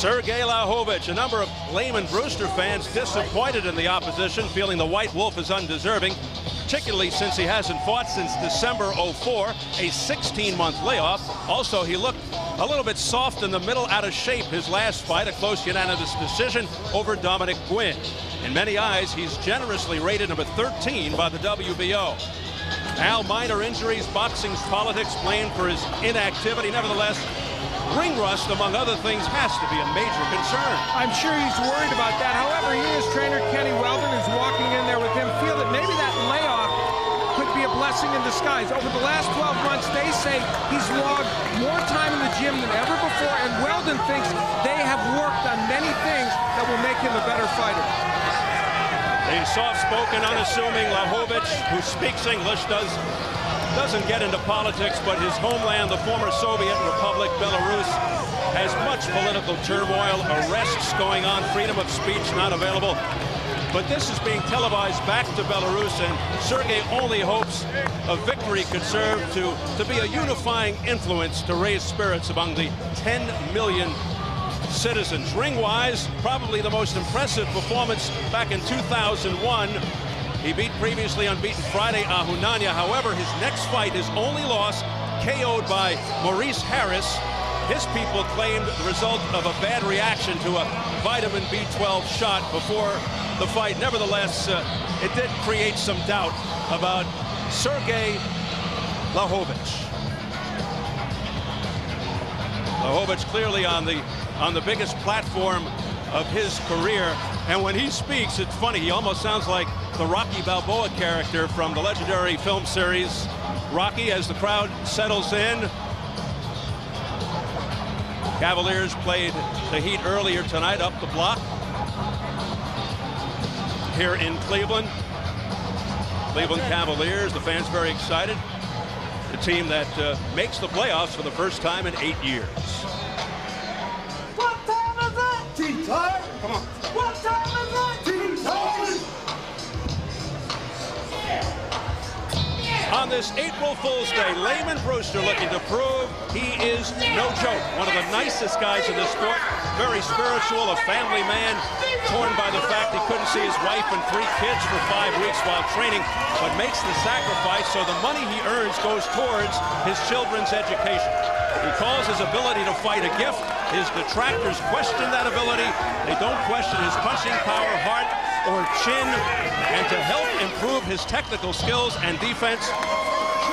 Sergei Liakhovich. A number of Lamon Brewster fans disappointed in the opposition, feeling the White Wolf is undeserving, particularly since he hasn't fought since December '04, a 16-month layoff. Also, he looked a little bit soft in the middle, out of shape his last fight, a close unanimous decision over Dominic Gwynn. In many eyes, he's generously rated number 13 by the WBO. Al, minor injuries, boxing's politics, blamed for his inactivity. Nevertheless, ring rust, among other things, has to be a major concern. I'm sure he's worried about that. However, he and his trainer, Kenny Weldon, who's walking in there with him, feel that maybe that layoff could be a blessing in disguise. Over the last 12 months, they say he's logged more time in the gym than ever before, and Weldon thinks they have worked on many things that will make him a better fighter. The soft-spoken, unassuming Liakhovich, who speaks English, doesn't get into politics, but his homeland, the former Soviet Republic, Belarus, has much political turmoil, arrests going on, freedom of speech not available. But this is being televised back to Belarus, and Sergei only hopes a victory could serve to be a unifying influence to raise spirits among the 10 million citizens. Ring-wise, probably the most impressive performance back in 2001. He beat previously unbeaten Friday Ahunanya. However, his next fight, his only loss, KO'd by Maurice Harris. His people claimed the result of a bad reaction to a vitamin B12 shot before the fight. Nevertheless, it did create some doubt about Sergei Liakhovich. Liakhovich clearly on the biggest platform of his career, and when he speaks, it's funny, he almost sounds like the Rocky Balboa character from the legendary film series Rocky. As the crowd settles in, Cavaliers played the Heat earlier tonight up the block here in Cleveland. Cleveland Cavaliers, the fans very excited. The team that makes the playoffs for the first time in 8 years. What time is it? Tea time. Come on. What time is it? Tea time. On this April Fool's Day, Lamon Brewster looking to prove he is no joke. One of the nicest guys in the sport. Very spiritual, a family man, torn by the fact he couldn't see his wife and 3 kids for 5 weeks while training, but makes the sacrifice so the money he earns goes towards his children's education. He calls his ability to fight a gift. His detractors question that ability. They don't question his punching power, heart, or chin. And to help improve his technical skills and defense,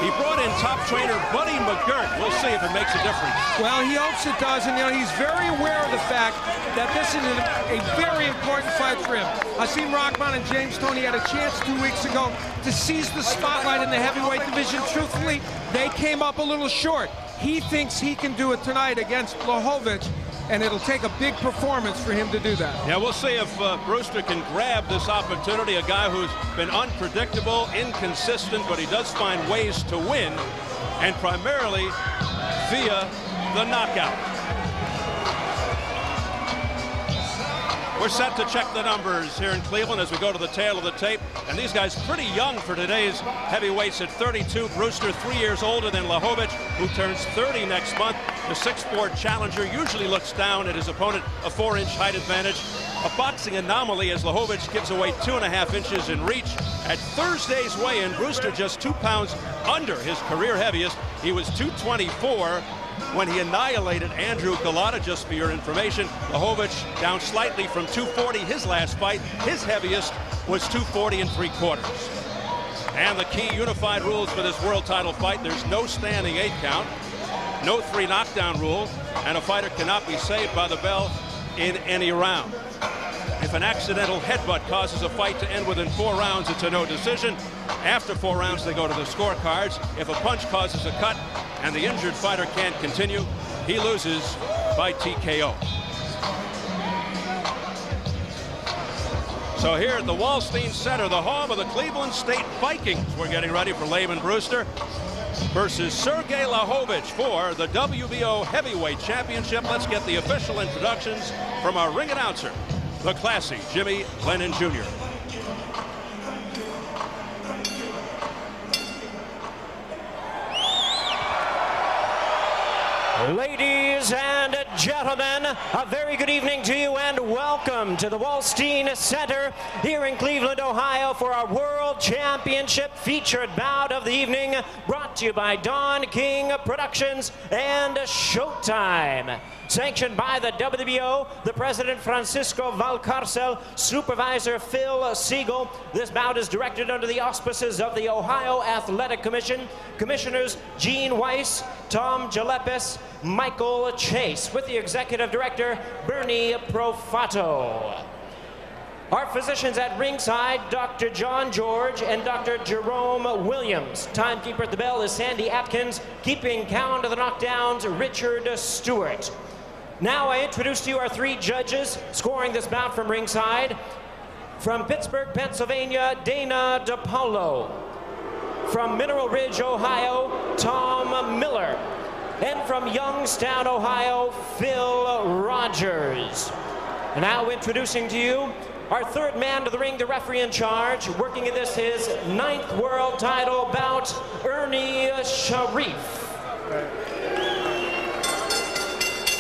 he brought in top trainer Buddy McGirt. We'll see if it makes a difference. Well, he hopes it does, and he's very aware of the fact that this is a very important fight for him. Hasim Rahman and James Toney had a chance 2 weeks ago to seize the spotlight in the heavyweight division. Truthfully, they came up a little short. He thinks he can do it tonight against Liakhovich, and it'll take a big performance for him to do that. Yeah, we'll see if Brewster can grab this opportunity. A guy who's been unpredictable, inconsistent, but he does find ways to win, and primarily via the knockout. We're set to check the numbers here in Cleveland as we go to the tail of the tape. And these guys pretty young for today's heavyweights at 32. Brewster 3 years older than Liakhovich, who turns 30 next month. The 6'4" challenger usually looks down at his opponent, a 4-inch height advantage. A boxing anomaly as Liakhovich gives away 2.5 inches in reach. At Thursday's weigh-in, Brewster just 2 pounds under his career heaviest. He was 224 when he annihilated Andrew Galata, just for your information. Liakhovich down slightly from 240 his last fight. His heaviest was 240 3/4. And the key unified rules for this world title fight: there's no standing 8 count, no 3 knockdown rule, and a fighter cannot be saved by the bell in any round. If an accidental headbutt causes a fight to end within 4 rounds, it's a no decision. After 4 rounds, they go to the scorecards. If a punch causes a cut and the injured fighter can't continue, he loses by TKO. So here at the Wallstein Center, the home of the Cleveland State Vikings, we're getting ready for Lamon Brewster versus Sergei Liakhovich for the WBO Heavyweight Championship. Let's get the official introductions from our ring announcer, the classy Jimmy Lennon Jr. Ladies and gentlemen, a very good evening to you and welcome to the Wallstein Center here in Cleveland, Ohio for our World Championship featured bout of the evening, brought to you by Don King Productions and Showtime. Sanctioned by the WBO, the President Francisco Valcarcel, Supervisor Phil Siegel. This bout is directed under the auspices of the Ohio Athletic Commission, Commissioners Gene Weiss, Tom Jalepis, Michael Chase, with the Executive Director Bernie Profato. Our physicians at ringside, Dr. John George and Dr. Jerome Williams. Timekeeper at the bell is Sandy Atkins. Keeping count of the knockdowns, Richard Stewart. Now I introduce to you our three judges scoring this bout from ringside. From Pittsburgh, Pennsylvania, Dana DePaulo. From Mineral Ridge, Ohio, Tom Miller. And from Youngstown, Ohio, Phil Rogers. And now introducing to you our third man to the ring, the referee in charge, working in this his 9th world title bout, Ernie Sharif.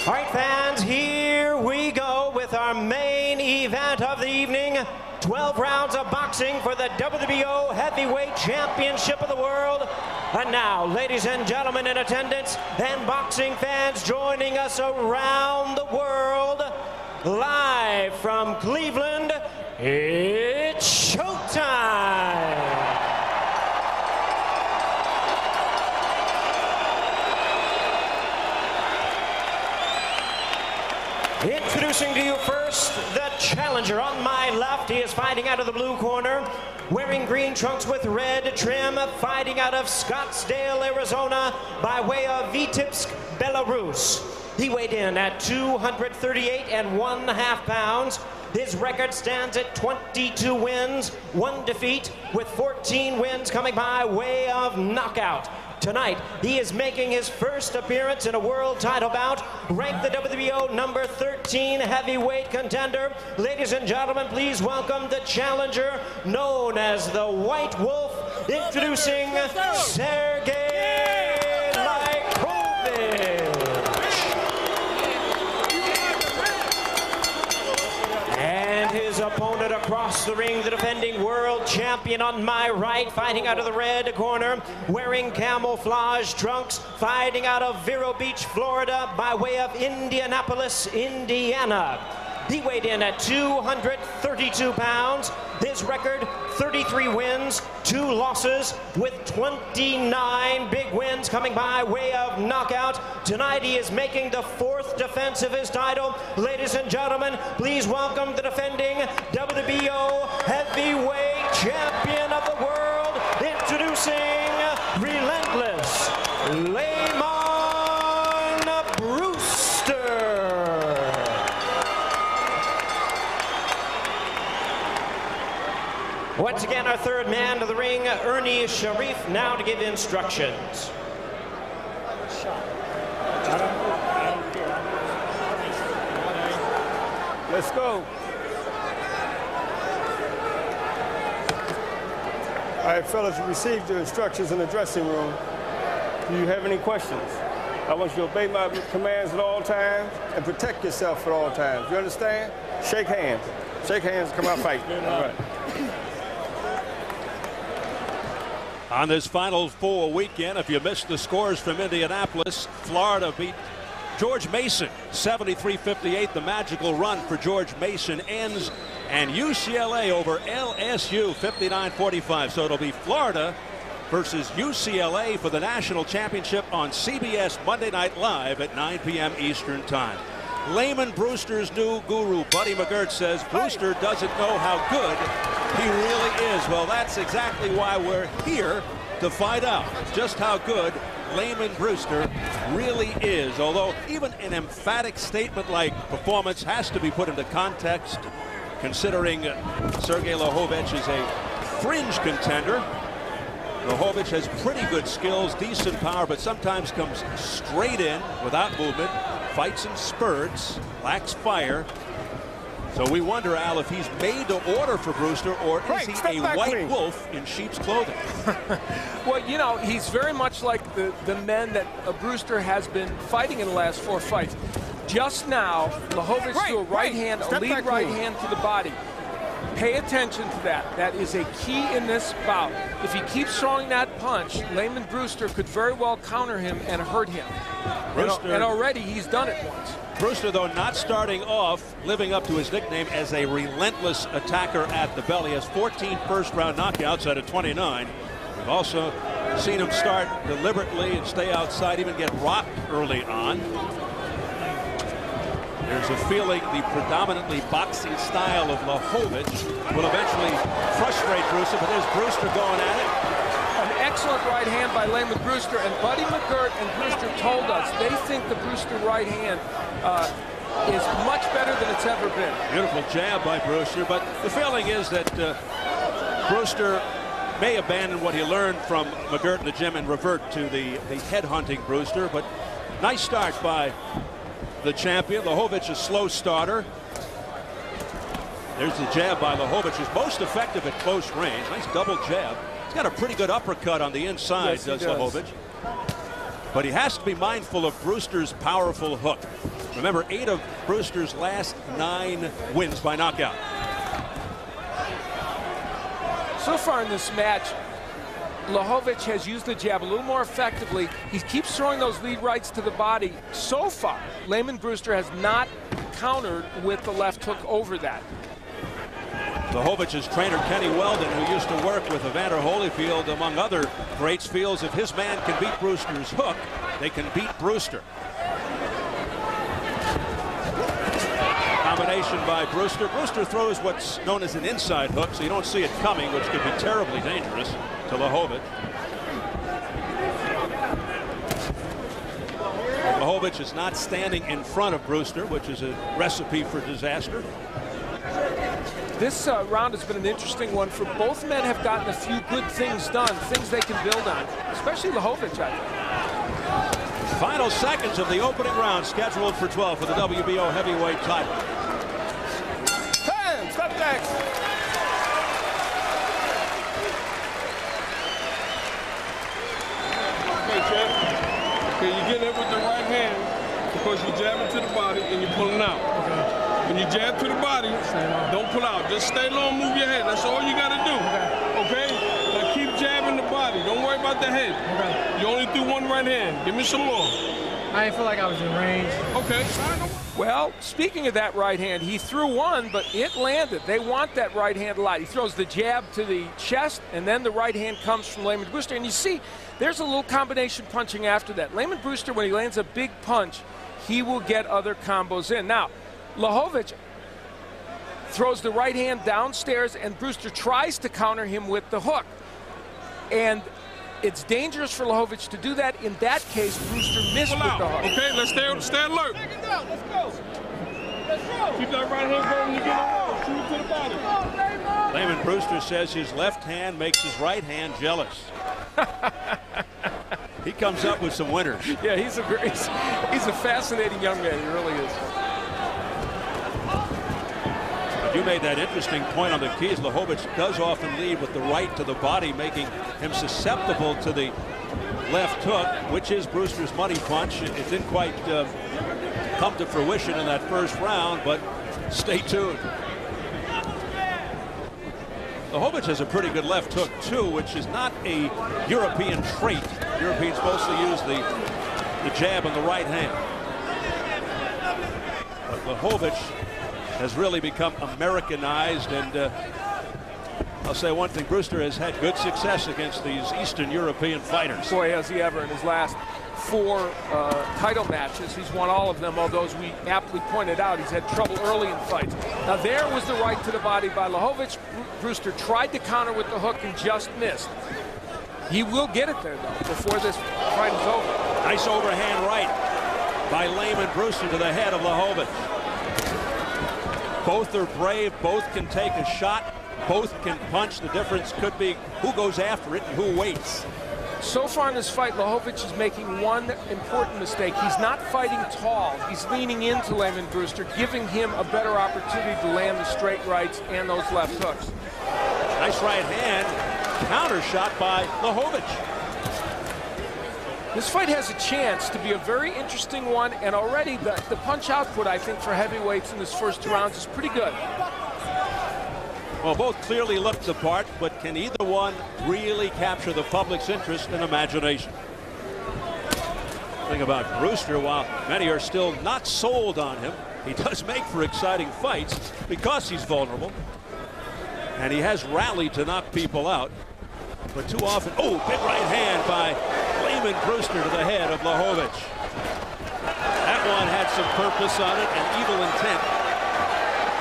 All right, fans, here we go with our main event of the evening. 12 rounds of boxing for the WBO Heavyweight Championship of the World. And now, ladies and gentlemen in attendance and boxing fans joining us around the world, live from Cleveland, it's showtime! Introducing to you first, the challenger on my left. He is fighting out of the blue corner, wearing green trunks with red trim, fighting out of Scottsdale, Arizona, by way of Vitebsk, Belarus. He weighed in at 238.5 pounds. His record stands at 22 wins, 1 defeat, with 14 wins coming by way of knockout. Tonight, he is making his first appearance in a world title bout, ranked the WBO number 13 heavyweight contender. Ladies and gentlemen, please welcome the challenger known as the White Wolf, introducing Sergei Liakhovich. And his opponent across the ring, the defending world champion on my right, fighting out of the red corner, wearing camouflage trunks, fighting out of Vero Beach, Florida, by way of Indianapolis, Indiana. He weighed in at 232 pounds. His record, 33 wins, 2 losses, with 29 big wins coming by way of knockout. Tonight he is making the 4th defense of his title. Ladies and gentlemen, please welcome the defending WBO heavyweight champion of the world, introducing Relentless Lamon Brewster. Once again, our third man to the ring, Ernie Sharif, now to give instructions. Let's go. All right, fellas, you received your instructions in the dressing room. Do you have any questions? I want you to obey my commands at all times and protect yourself at all times. You understand? Shake hands. Shake hands and come out fighting. All right. On this Final Four weekend, if you missed the scores from Indianapolis, Florida beat George Mason 73-58. The magical run for George Mason ends, and UCLA over LSU 59-45. So it'll be Florida versus UCLA for the national championship on CBS Monday Night Live at 9 p.m. Eastern Time. Lamon Brewster's new guru, Buddy McGirt, says Brewster doesn't know how good he really is. Well, that's exactly why we're here, to find out just how good Lamon Brewster really is. Although even an emphatic statement like performance has to be put into context, considering Sergei Liakhovich is a fringe contender. Liakhovich has pretty good skills, decent power, but sometimes comes straight in without movement, fights in spurts, lacks fire. So we wonder, Al, if he's made to order for Brewster, or is he a white wolf in sheep's clothing? Well, you know, he's very much like the men that Brewster has been fighting in the last 4 fights. Just now, Liakhovich threw a right hand, a lead right hand to the body. Pay attention to that. That is a key in this bout. If he keeps throwing that punch, Lamon Brewster could very well counter him and hurt him. And already he's done it once. Brewster, though, not starting off living up to his nickname as a relentless attacker at the bell. He has 14 first-round knockouts out of 29. We've also seen him start deliberately and stay outside, even get rocked early on. There's a feeling the predominantly boxing style of Liakhovich will eventually frustrate Brewster, but there's Brewster going at it. An excellent right hand by Lamon Brewster, and Buddy McGirt and Brewster told us they think the Brewster right hand is much better than it's ever been. Beautiful jab by Brewster, but the feeling is that Brewster may abandon what he learned from McGirt in the gym and revert to the head-hunting Brewster, but nice start by the champion. Liakhovich, a slow starter. There's the jab by Liakhovich, who's most effective at close range. Nice double jab. He's got a pretty good uppercut on the inside, yes, does Liakhovich. But he has to be mindful of Brewster's powerful hook. Remember, 8 of Brewster's last 9 wins by knockout. So far in this match, Liakhovich has used the jab a little more effectively. He keeps throwing those lead rights to the body. So far, Lamon Brewster has not countered with the left hook over that. Liakhovich's trainer, Kenny Weldon, who used to work with Evander Holyfield, among other greats, feels if his man can beat Brewster's hook, they can beat Brewster. Combination by Brewster. Brewster throws what's known as an inside hook, so you don't see it coming, which could be terribly dangerous to Liakhovich. Liakhovich is not standing in front of Brewster, which is a recipe for disaster. This round has been an interesting one. For both men have gotten a few good things done, things they can build on, especially Liakhovich, I think. Final seconds of the opening round, scheduled for 12 for the WBO heavyweight title. Time, stop back. Okay, champ. Okay, you get it with the right hand because you jab it to the body and you're pulling out. Okay. When you jab to the body, don't pull out. Just stay low and move your head. That's all you got to do. Okay? Now keep jabbing the body. Don't worry about the head. Okay. You only threw one right hand. Give me some more. I didn't feel like I was in range. Okay. Well, speaking of that right hand, he threw one, but it landed. They want that right hand a lot. He throws the jab to the chest, and then the right hand comes from Lamon Brewster. And you see, there's a little combination punching after that. Lamon Brewster, when he lands a big punch, he will get other combos in. Now, Liakhovich throws the right hand downstairs, and Brewster tries to counter him with the hook. And it's dangerous for Liakhovich to do that. In that case, Brewster missed with the hook. Okay, let's stay alert. Let's go. Keep that right hand going to get it. Shoot it to the body. Lamon Brewster says his left hand makes his right hand jealous. He comes up with some winners. Yeah, he's a fascinating young man. He really is. You made that interesting point on the keys. Liakhovich does often lead with the right to the body, making him susceptible to the left hook, which is Brewster's money punch. It didn't quite come to fruition in that first round, but stay tuned. Liakhovich has a pretty good left hook, too, which is not a European trait. Europeans mostly use the jab on the right hand. But Liakhovich has really become Americanized, and I'll say one thing, Brewster has had good success against these Eastern European fighters. Boy, has he ever. In his last 4 title matches, he's won all of them, although as we aptly pointed out, he's had trouble early in fights. Now there was the right to the body by Liakhovich. Brewster tried to counter with the hook and just missed. He will get it there, though, before this fight is over. Nice overhand right by Lamon Brewster to the head of Liakhovich. Both are brave, both can take a shot, both can punch. The difference could be who goes after it and who waits. So far in this fight, Liakhovich is making one important mistake. He's not fighting tall. He's leaning into Lamon Brewster, giving him a better opportunity to land the straight rights and those left hooks. Nice right hand, counter shot by Liakhovich. This fight has a chance to be a very interesting one, and already the punch output, I think, for heavyweights in this first 2 rounds is pretty good. Well, both clearly look the part, but can either one really capture the public's interest and imagination? The thing about Brewster, while many are still not sold on him, he does make for exciting fights because he's vulnerable. And he has rallied to knock people out. But too often, oh, big right hand by Lamon Brewster to the head of Liakhovich. That one had some purpose on it and evil intent.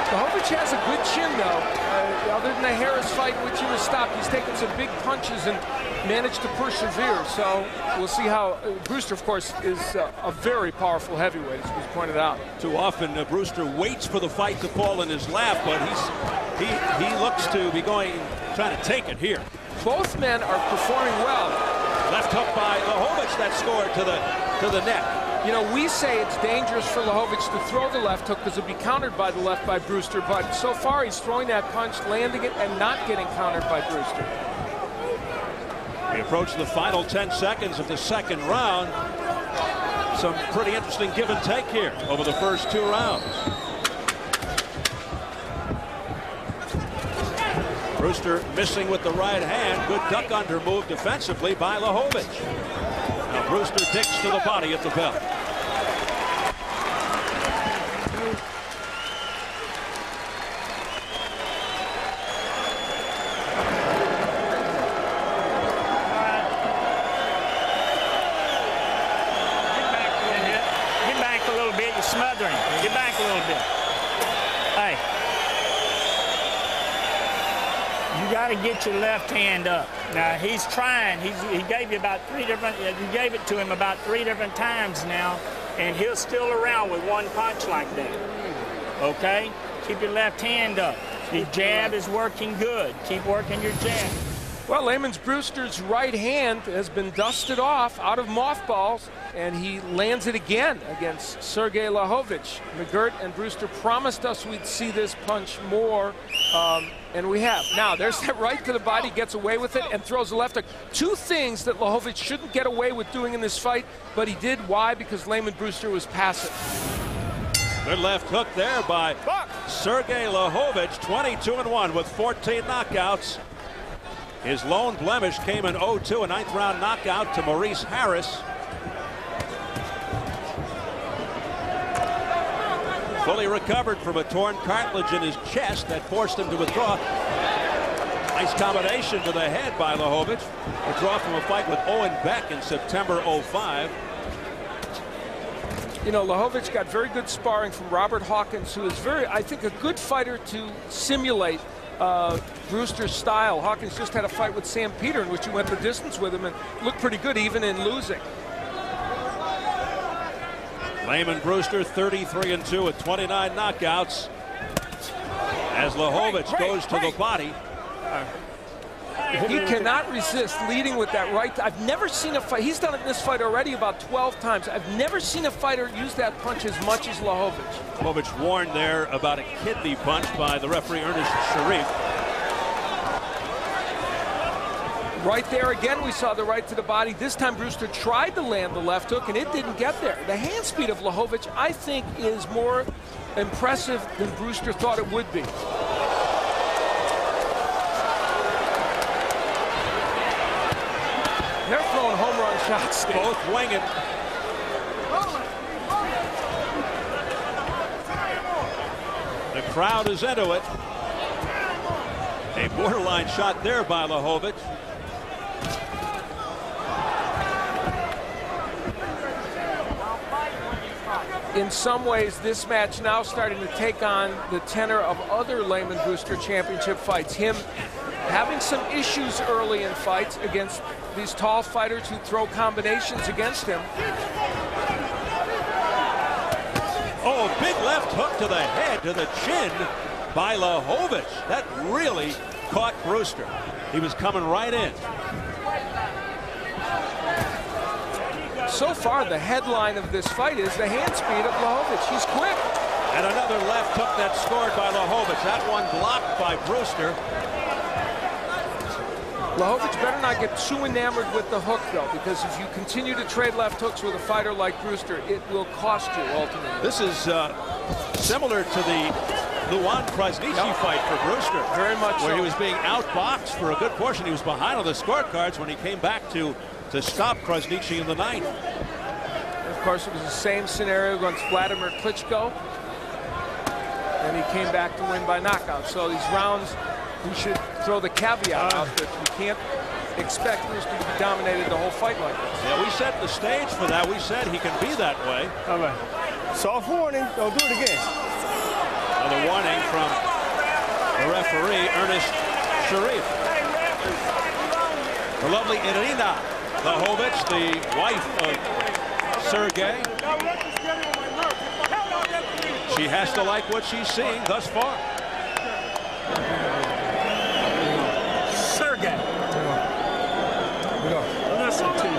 Liakhovich has a good chin, though. Other than the Harris fight in which he was stopped, he's taken some big punches and managed to persevere. So we'll see how Brewster, of course, is a very powerful heavyweight, as was pointed out. Too often, Brewster waits for the fight to fall in his lap, but he looks to be trying to take it here. Both men are performing well. Left hook by Liakhovich that scored to the neck. You know, we say it's dangerous for Liakhovich to throw the left hook because it'll be countered by the left by Brewster, but so far he's throwing that punch, landing it, and not getting countered by Brewster. We approach the final 10 seconds of the second round. Some pretty interesting give and take here over the first 2 rounds. Brewster missing with the right hand. Good duck under move defensively by Liakhovich. Now Brewster digs to the body at the belt. Get back a little bit. You're smothering. Get back a little bit. Hey. You got to get your left hand up. Now he's trying. He gave you about 3 different. You gave it to him about 3 different times now, and he'll still around with one punch like that. Okay, keep your left hand up. Your jab is working good. Keep working your jab. Well, Lamon Brewster's right hand has been dusted off out of mothballs, and he lands it again against Sergei Liakhovich. McGirt and Brewster promised us we'd see this punch more, and we have. Now, there's that right to the body, gets away with it, and throws the left hook. 2 things that Liakhovich shouldn't get away with doing in this fight, but he did. Why? Because Lamon Brewster was passive. Good left hook there by Sergei Liakhovich, 22-1 with 14 knockouts. His lone blemish came in 0-2, a 9th round knockout to Maurice Harris. Fully recovered from a torn cartilage in his chest that forced him to withdraw. Nice combination to the head by Liakhovich. Withdraw from a fight with Owen Beck in September 05. You know, Liakhovich got very good sparring from Robert Hawkins, who is I think, a good fighter to simulate Brewster's style. Hawkins just had a fight with Sam Peter in which he went the distance with him and looked pretty good even in losing. Lamon Brewster 33-2 with 29 knockouts as Liakhovich goes to the body. He cannot resist leading with that right. I've never seen a fight. He's done it in this fight already about 12 times. I've never seen a fighter use that punch as much as Liakhovich. Liakhovich warned there about a kidney punch by the referee Ernest Sharif. Right there again, we saw the right to the body. This time Brewster tried to land the left hook, and it didn't get there. The hand speed of Liakhovich, I think, is more impressive than Brewster thought it would be. They're throwing home run shots, Steve. Both winging. The crowd is into it. A borderline shot there by Liakhovich. In some ways, this match now starting to take on the tenor of other Lamon Brewster championship fights. Him having some issues early in fights against these tall fighters who throw combinations against him. Oh, big left hook to the head, to the chin by Liakhovich. That really caught Brewster. He was coming right in. So far, the headline of this fight is the hand speed of Liakhovich. He's quick. And another left hook that's scored by Liakhovich. That one blocked by Brewster. Liakhovich better not get too enamored with the hook, though, because if you continue to trade left hooks with a fighter like Brewster, it will cost you ultimately. This is similar to the Luan-Krasniqi fight for Brewster. Very much where so. he was being outboxed for a good portion. He was behind on the scorecards when he came back to stop Krasniqi in the ninth. Of course, it was the same scenario against Vladimir Klitschko. And he came back to win by knockout. So these rounds, we should throw the caveat out that you can't expect Brewster to be dominated the whole fight like this. Yeah, we set the stage for that. We said he can be that way. All right. Soft warning. Don't do it again. Another warning from the referee, Ernest Sharif. The lovely Irina Liakhovich, the wife of Sergei. She has to like what she's seeing thus far. Sergei. Listen to me.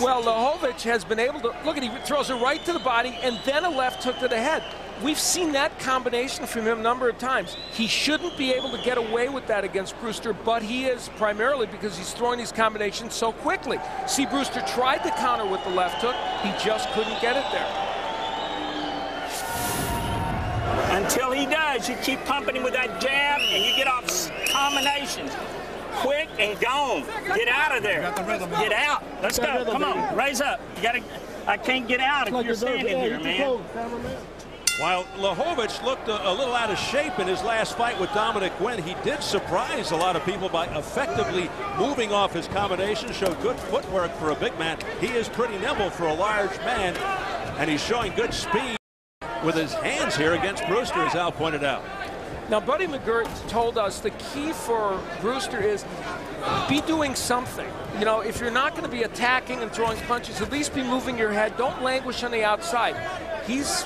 Well, Liakhovich has been able to, look at, he throws it right to the body and then a left hook to the head. We've seen that combination from him a number of times. He shouldn't be able to get away with that against Brewster, but he is, primarily because he's throwing these combinations so quickly. See, Brewster tried to counter with the left hook. He just couldn't get it there. Until he does, you keep pumping him with that jab and you get off combinations. Quick and gone. Get out of there. Get out. Let's go. Come on. Raise up. You gotta. I can't get out if you're standing here, man. While Liakhovich looked a little out of shape in his last fight with Dominic Gwynn, he did surprise a lot of people by effectively moving off his combination, showed good footwork for a big man. He is pretty nimble for a large man, and he's showing good speed with his hands here against Brewster, as Al pointed out. Now, Buddy McGirt told us the key for Brewster is be doing something. You know, if you're not going to be attacking and throwing punches, at least be moving your head. Don't languish on the outside. He's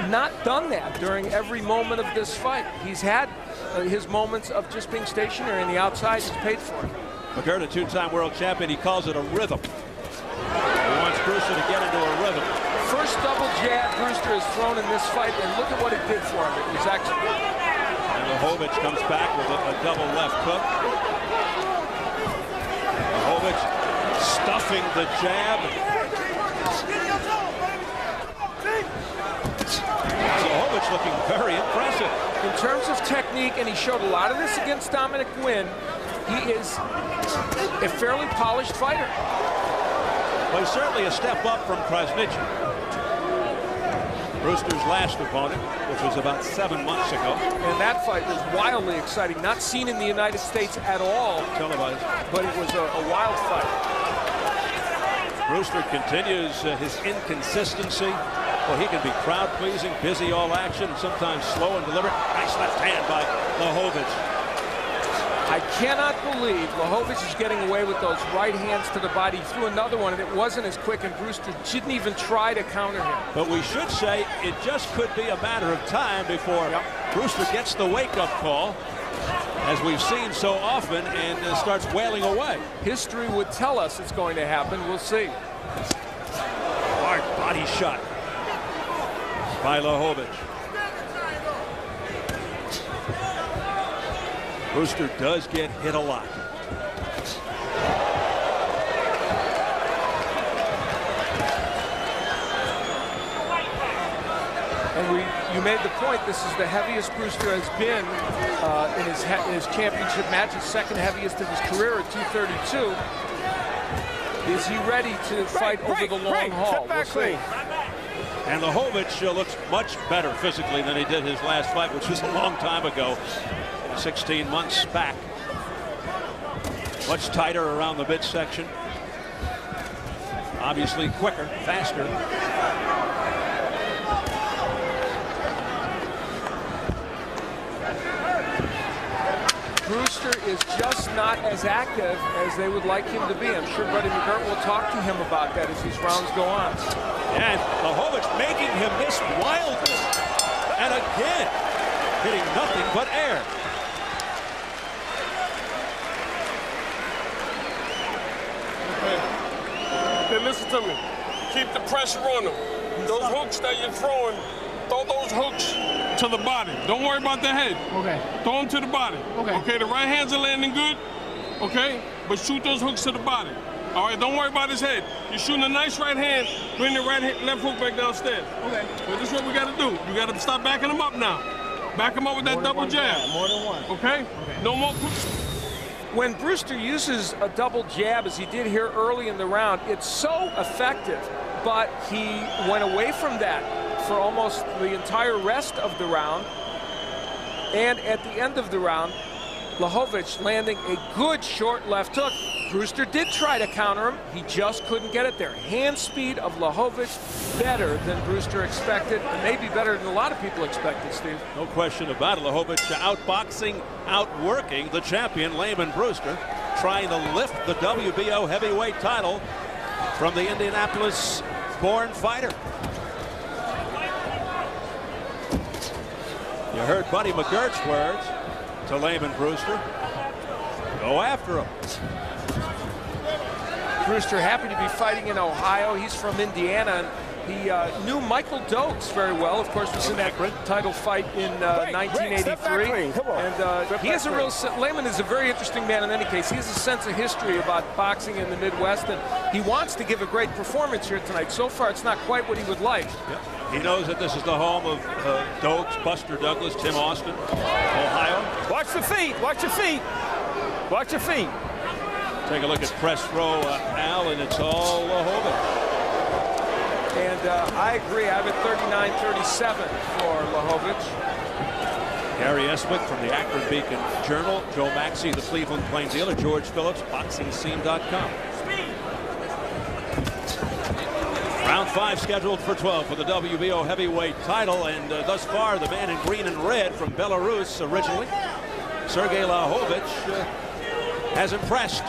not done that during every moment of this fight. He's had his moments of just being stationary, and the outside is paid for it. McGirt, a two-time world champion, he calls it a rhythm. He wants Brewster to get into a rhythm. First double jab Brewster has thrown in this fight, and look at what it did for him. It was excellent. And Liakhovich comes back with a double left hook. Liakhovich stuffing the jab. Liakhovich looking very impressive. In terms of technique, and he showed a lot of this against Dominic Gwynn, he is a fairly polished fighter. Well, he's certainly a step up from Krasniqi, Brewster's last opponent, which was about 7 months ago. And that fight was wildly exciting. Not seen in the United States at all. Televised. But it was a wild fight. Brewster continues his inconsistency. Well, he can be crowd-pleasing, busy all action, sometimes slow and deliberate. Nice left hand by Liakhovich. I cannot believe Liakhovich is getting away with those right hands to the body. He threw another one, and it wasn't as quick, and Brewster didn't even try to counter him. But we should say it just could be a matter of time before Brewster gets the wake-up call, as we've seen so often, and starts wailing away. History would tell us it's going to happen. We'll see. Hard body shot by Liakhovich. Brewster does get hit a lot. And you made the point, this is the heaviest Brewster has been in his championship matches, second heaviest of his career at 232. Is he ready to fight over the long haul? We'll see. And Liakhovich looks much better physically than he did his last fight, which was a long time ago. 16 months back. Much tighter around the midsection. Obviously quicker, faster. Brewster is just not as active as they would like him to be. I'm sure Buddy McGirt will talk to him about that as these rounds go on. And Liakhovich making him miss wildly. And again, hitting nothing but air. Hey, listen to me. Keep the pressure on them. Those hooks that you're throwing, throw those hooks to the body. Don't worry about the head. Okay. Throw him to the body. Okay. Okay, the right hands are landing good. Okay, but shoot those hooks to the body. All right, don't worry about his head. You're shooting a nice right hand, bring the left hook back downstairs. Okay. Well, this is what we got to do. You got to stop backing him up now. Back him up with that double jab. More than one. Okay? No more. When Brewster uses a double jab, as he did here early in the round, it's so effective, but he went away from that for almost the entire rest of the round. And at the end of the round, Liakhovich landing a good short left hook. Brewster did try to counter him. He just couldn't get it there. Hand speed of Liakhovich better than Brewster expected, and maybe better than a lot of people expected, Steve. No question about it. Liakhovich outboxing, outworking the champion, Lamon Brewster, trying to lift the WBO heavyweight title from the Indianapolis-born fighter. You heard Buddy McGirt's words to Lamon Brewster. Go after him. Brewster happy to be fighting in Ohio. He's from Indiana, and he knew Michael Dokes very well. Of course, was in that title fight in 1983. And he has a real. Lamon is a very interesting man in any case. He has a sense of history about boxing in the Midwest, and he wants to give a great performance here tonight. So far, it's not quite what he would like. Yep. He knows that this is the home of Dokes, Buster Douglas, Tim Austin, Ohio. Watch the feet. Watch your feet. Watch your feet. Take a look at press row, Al, and it's all Liakhovich. And I agree. I have it 39-37 for Liakhovich. Gary Eswick from the Akron Beacon Journal, Joe Maxey, the Cleveland Plain Dealer, George Phillips, BoxingScene.com. Round 5 scheduled for 12 for the WBO heavyweight title, and thus far the man in green and red from Belarus originally, Sergei Liakhovich, has impressed.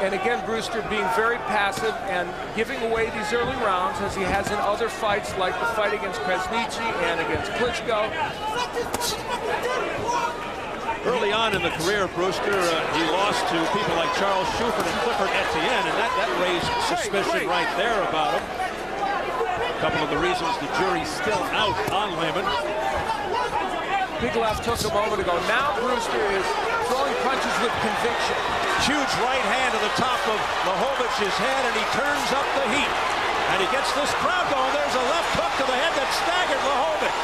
And again, Brewster being very passive and giving away these early rounds, as he has in other fights, like the fight against Krasniqi and against Klitschko. Early on in the career of Brewster, he lost to people like Charles Schubert and Clifford Etienne, and that raised suspicion right there about him. A couple of the reasons the jury's still out on Lamon. Big left hook a moment ago. Now Brewster is throwing punches with conviction. Huge right hand to the top of Liakhovich's head, and he turns up the heat. And he gets this crowd going. There's a left hook to the head that staggered Liakhovich.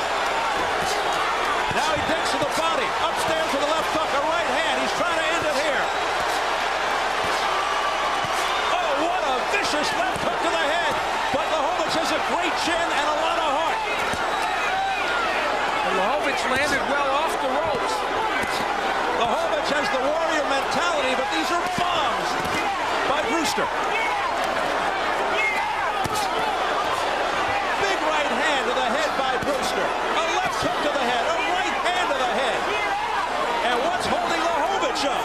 Now he digs to the body. Upstairs with a left hook, a right hand. He's trying to end it here. Oh, what a vicious left hook to the head. But Liakhovich has a great chin and a lot of heart. And Liakhovich landed well off the ropes. Liakhovich has the warrior mentality, but these are bombs by Brewster. Big right hand to the head by Brewster. A left hook to the head, a right hand to the head. And what's holding Liakhovich up?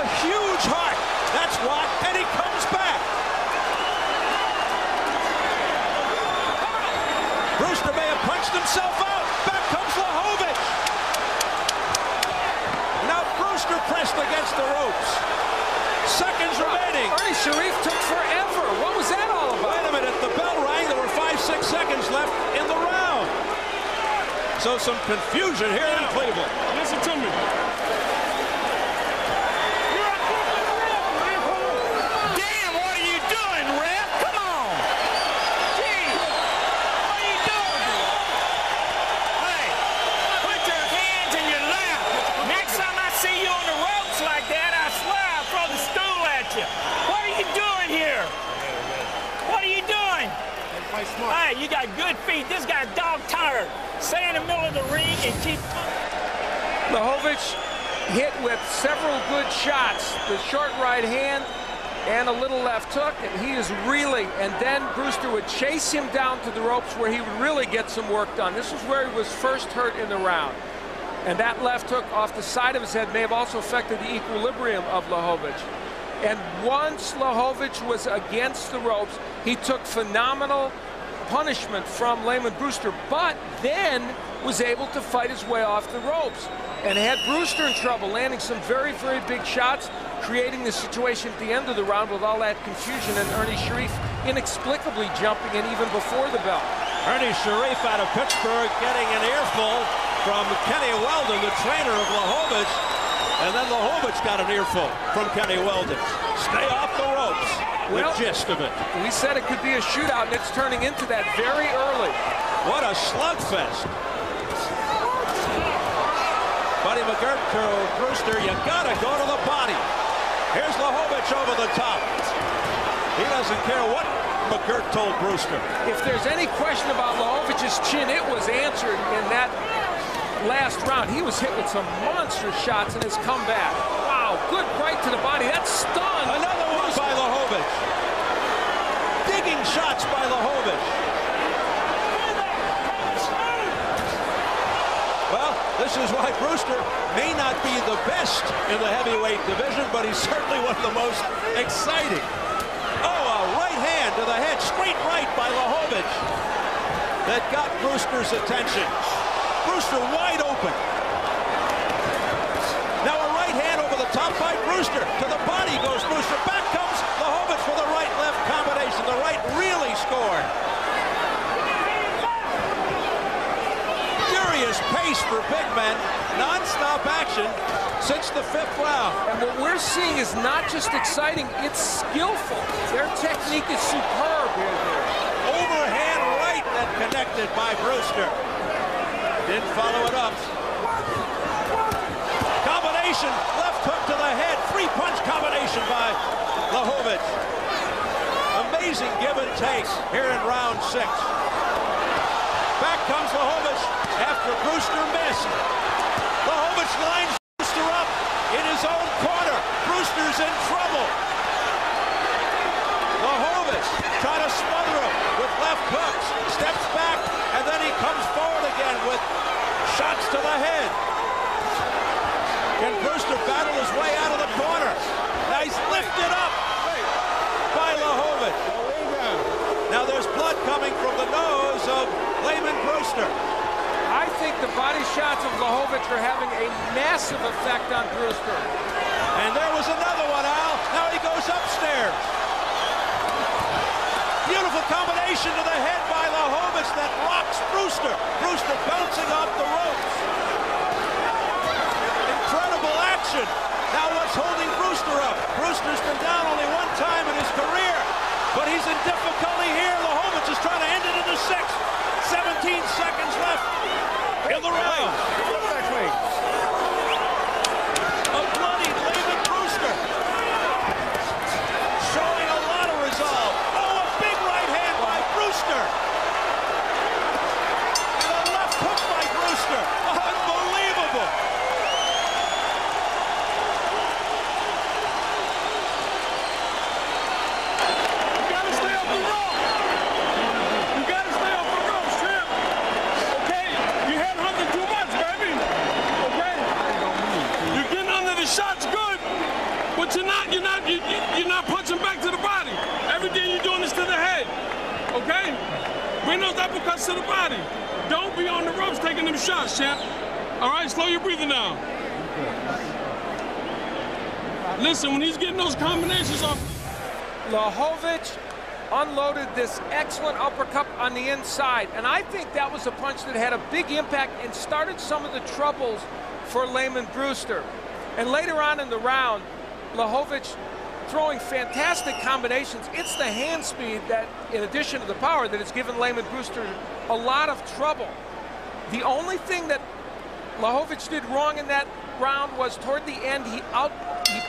A huge heart. That's what, and he comes back. Brewster may have punched himself out. Back comes Liakhovich. Now Brewster pressed against the ropes. Seconds remaining. Ernie Sharif took forever. What was that all about? Wait a minute. The bell rang. There were 5-6 seconds left in the round. So some confusion here in Cleveland. Listen to me. Damn, what are you doing, ref? Come on. Gee, what are you doing? Hey, put your hands in your lap. Next time I see you on the ropes like that, I swear I'll throw the stool at you. What are you doing here? What are you doing? Hey, you got good feet. This guy's dog tired. Stay in the middle of the ring and keep... Liakhovich hit with several good shots. The short right hand and a little left hook, and he is reeling. And then Brewster would chase him down to the ropes where he would really get some work done. This is where he was first hurt in the round. And that left hook off the side of his head may have also affected the equilibrium of Liakhovich. And once Liakhovich was against the ropes, he took phenomenal punishment from Lamon Brewster, but then was able to fight his way off the ropes and had Brewster in trouble, landing some very, very big shots, creating the situation at the end of the round with all that confusion and Ernie Sharif inexplicably jumping in even before the bell. Ernie Sharif out of Pittsburgh getting an earful from Kenny Weldon, the trainer of Liakhovich. And then Liakhovich got an earful from Kenny Weldon. Stay off the ropes. Well, the gist of it. We said it could be a shootout, and it's turning into that very early. What a slugfest. Buddy McGirt to Brewster, you gotta go to the body. Here's Liakhovich over the top. He doesn't care what McGirt told Brewster. If there's any question about Liakhovich's chin, it was answered in that last round. He was hit with some monster shots in his comeback. Wow, good right to the body. That stunned. Another one by Liakhovich. Digging shots by Liakhovich. Well, this is why Brewster may not be the best in the heavyweight division, but he's certainly one of the most exciting. Oh, a right hand to the head, straight right by Liakhovich. That got Brewster's attention. Brewster wide open. Now a right hand over the top by Brewster. To the body goes Brewster. Back comes Liakhovich with a right-left combination. The right really scored. Furious pace for big men. Non-stop action since the 5th round. And what we're seeing is not just exciting, it's skillful. Their technique is superb here. Overhand right that connected by Brewster. Didn't follow it up. Combination, left hook to the head. 3-punch combination by Liakhovich. Amazing give and take here in round 6. Back comes Liakhovich after Brewster missed. Liakhovich lines Brewster up in his own corner. Brewster's in trouble. Liakhovich trying to smother him with left hooks. Steps back, and then he comes forward again with shots to the head. Can Brewster battle his way out of the corner? Now he's lifted up by Liakhovich. Now there's blood coming from the nose of Lamon Brewster. I think the body shots of Liakhovich are having a massive effect on Brewster. And there was another one, Al. Now he goes upstairs. Beautiful combination to the head by Liakhovich that rocks Brewster. Brewster bouncing off the ropes. Incredible action. Now what's holding Brewster up? Brewster's been down only one time in his career, but he's in difficulty here. Liakhovich is trying to end it in the 6th. 17 seconds left in the round. A bloody Lamon Brewster. Showing a lot of resolve. Oh, a big right hand by Brewster. And a left hook by Brewster. Unbelievable. You gotta stay off the rope. You gotta stay off the ropes, champ. Okay, you headhunting too much, baby. Okay, you're getting under the shots good, but you're not punching back to the body. Everything you're doing is to the head. Okay, bring those uppercuts to the body. Don't be on the ropes taking them shots, champ. All right, slow your breathing down. Listen, when he's getting those combinations off. Liakhovich unloaded this excellent uppercut on the inside, and I think that was a punch that had a big impact and started some of the troubles for Lamon Brewster. And later on in the round, Liakhovich throwing fantastic combinations. It's the hand speed that, in addition to the power, that has given Lamon Brewster a lot of trouble. The only thing that Liakhovich did wrong in that round was toward the end, he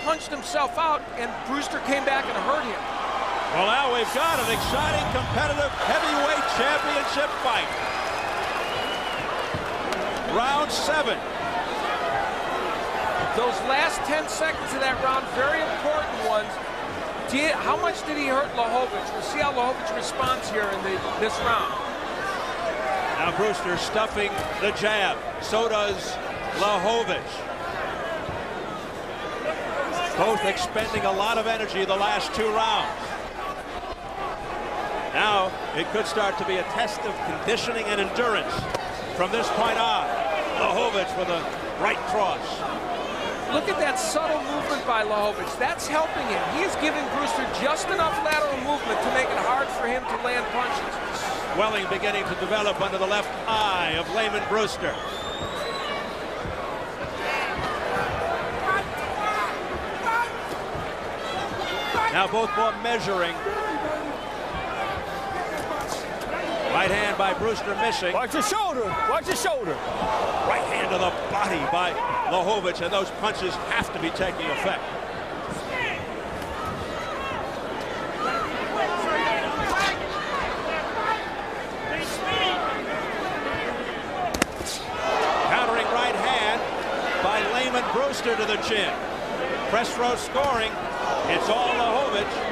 punched himself out, and Brewster came back and hurt him. Well, now we've got an exciting, competitive heavyweight championship fight. Round 7. Those last 10 seconds of that round, very important ones. How much did he hurt Liakhovich? We'll see how Liakhovich responds here in this round. Now Brewster stuffing the jab. So does Liakhovich. Both expending a lot of energy the last 2 rounds. Now it could start to be a test of conditioning and endurance from this point on. Liakhovich with a right cross. Look at that subtle movement by Liakhovich. That's helping him. He is giving Brewster just enough lateral movement to make it hard for him to land punches. swelling beginning to develop under the left eye of Lamon Brewster. Now both men measuring. Right hand by Brewster missing. Watch your shoulder. Watch your shoulder. Right hand to the body by Liakhovich, and those punches have to be taking effect. Countering right hand by Lamon Brewster to the chin. Press throw scoring. It's all Liakhovich.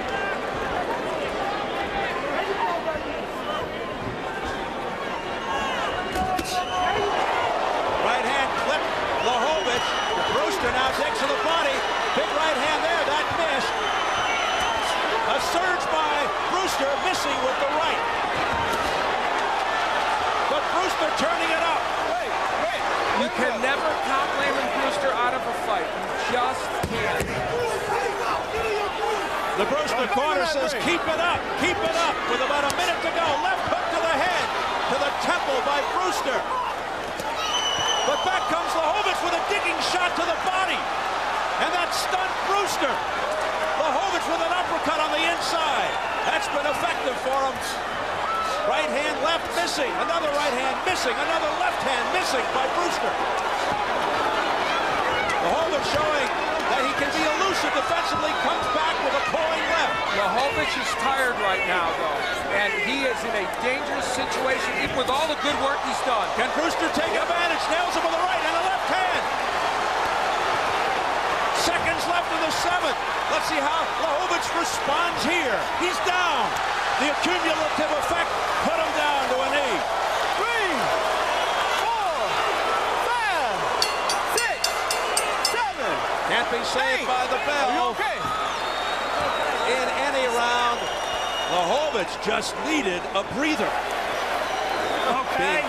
Brewster now takes to the body. Big right hand there. That missed. A surge by Brewster, missing with the right. But Brewster turning it up. Wait. You can never count Lamon Brewster out of a fight. You just can't. The Brewster corner says, keep it up. Keep it up. With about a minute to go. Left hook to the head. To the temple by Brewster. But back comes Liakhovich with a digging shot to the body. And that stunned Brewster. Liakhovich with an uppercut on the inside. That's been effective for him. Right hand left missing. Another right hand missing. Another left hand missing by Brewster. Liakhovich showing that he can be elusive defensively. Comes back with a pulling left. Liakhovich is tired right now, though. And he is in a dangerous situation, even with all the good work he's done. Can Brewster take advantage? Nails him with the right and the left hand. Seconds left in the seventh. Let's see how Liakhovich responds here. He's down. The accumulative effect put him down to a knee. 3, 4, 5, 6, 7. Can't be saved by the bell. Are you okay? In any round, Liakhovich just needed a breather. Okay.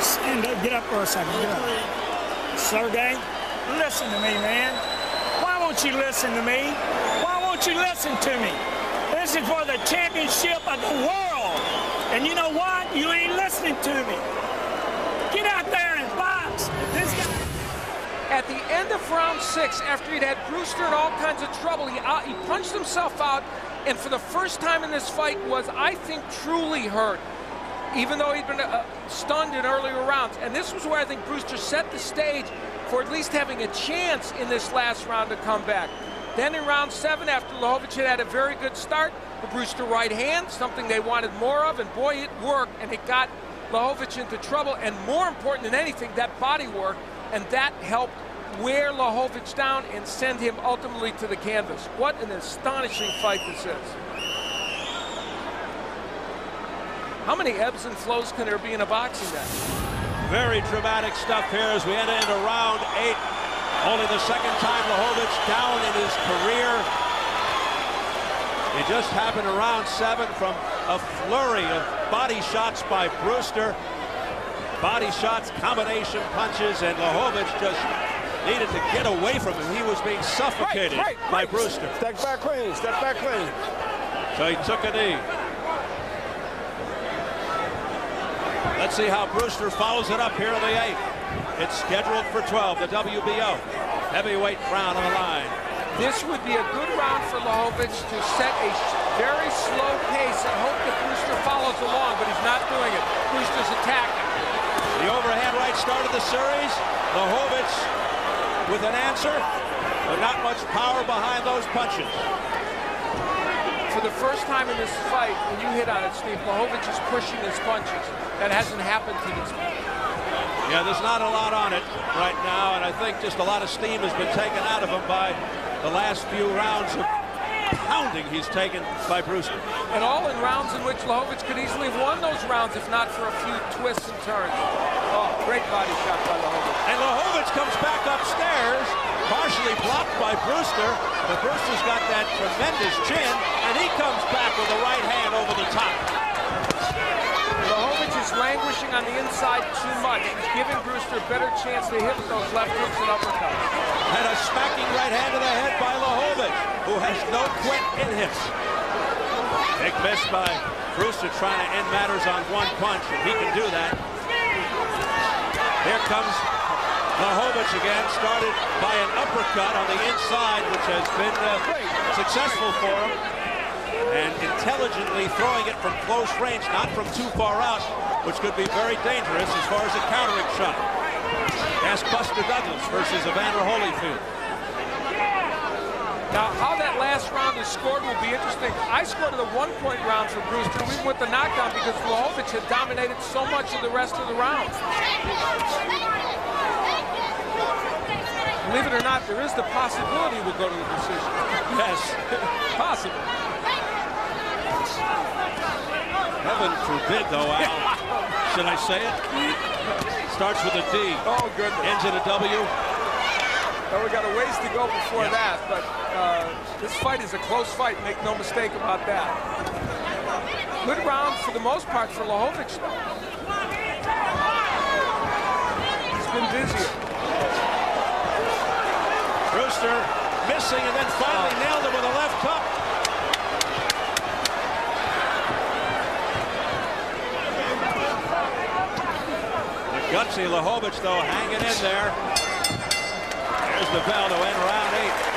Stand up, get up for a second. Get up. Sergei, listen to me, man. Why won't you listen to me? Why won't you listen to me? This is for the championship of the world. And you know what? You ain't listening to me. Get out there and box. This guy. At the end of round 6, after he'd had Brewster in all kinds of trouble, he punched himself out, and for the first time in this fight was, I think, truly hurt, even though he'd been stunned in earlier rounds. And this was where I think Brewster set the stage for at least having a chance in this last round to come back. Then in round 7, after Liakhovich had a very good start, the Brewster right hand, something they wanted more of, and boy, it worked, and it got Liakhovich into trouble, and more important than anything, that body work, and that helped wear Liakhovich down and send him ultimately to the canvas. What an astonishing fight this is. How many ebbs and flows can there be in a boxing match? Very dramatic stuff here as we enter into round 8. Only the second time Liakhovich down in his career. It just happened in round 7 from a flurry of body shots by Brewster. Body shots, combination punches, and Liakhovich just needed to get away from him. He was being suffocated by Brewster. Step back clean, step back clean. So he took a knee. Let's see how Brewster follows it up here in the 8th. It's scheduled for 12, the WBO. Heavyweight round on the line. This would be a good round for Liakhovich to set a very slow pace and hope that Brewster follows along, but he's not doing it. Brewster's attacking. The overhand right started the series. Liakhovich with an answer, but not much power behind those punches. For the first time in this fight, when you hit on it, Steve, Liakhovich is pushing his punches. That hasn't happened to this point. Yeah, there's not a lot on it right now, and I think just a lot of steam has been taken out of him by the last few rounds of pounding he's taken by Brewster. And all in rounds in which Liakhovich could easily have won those rounds if not for a few twists and turns. Oh, great body shot by Liakhovich. And Liakhovich comes back upstairs, partially blocked by Brewster, but Brewster's got that tremendous chin, and he comes back with a right hand over the top. Liakhovich is languishing on the inside too much. He's giving Brewster a better chance to hit with those left hooks and uppercuts. And a smacking right hand to the head by Liakhovich, who has no quit in him. Big miss by Brewster, trying to end matters on one punch, and he can do that. Here comes Liakhovich again, started by an uppercut on the inside, which has been successful for him, and intelligently throwing it from close range, not from too far out, which could be very dangerous as far as a countering shot. Ask Buster Douglas versus Evander Holyfield. Now, how that last round is scored will be interesting. I scored a 1-point round for Brewster, even with the knockdown, because Liakhovich had dominated so much of the rest of the round. Believe it or not, there is the possibility we'll go to the decision. Yes. Possible. Heaven forbid, though, Al. Should I say it? Starts with a D. Oh, goodness. Ends in a W. Well, we got a ways to go before that, but this fight is a close fight, make no mistake about that. Good round for the most part for Liakhovich, though. He's been busier. Brewster missing and then finally nailed it with a left hook. The gutsy Liakhovich, though, hanging in there. There's the bell to end round 8.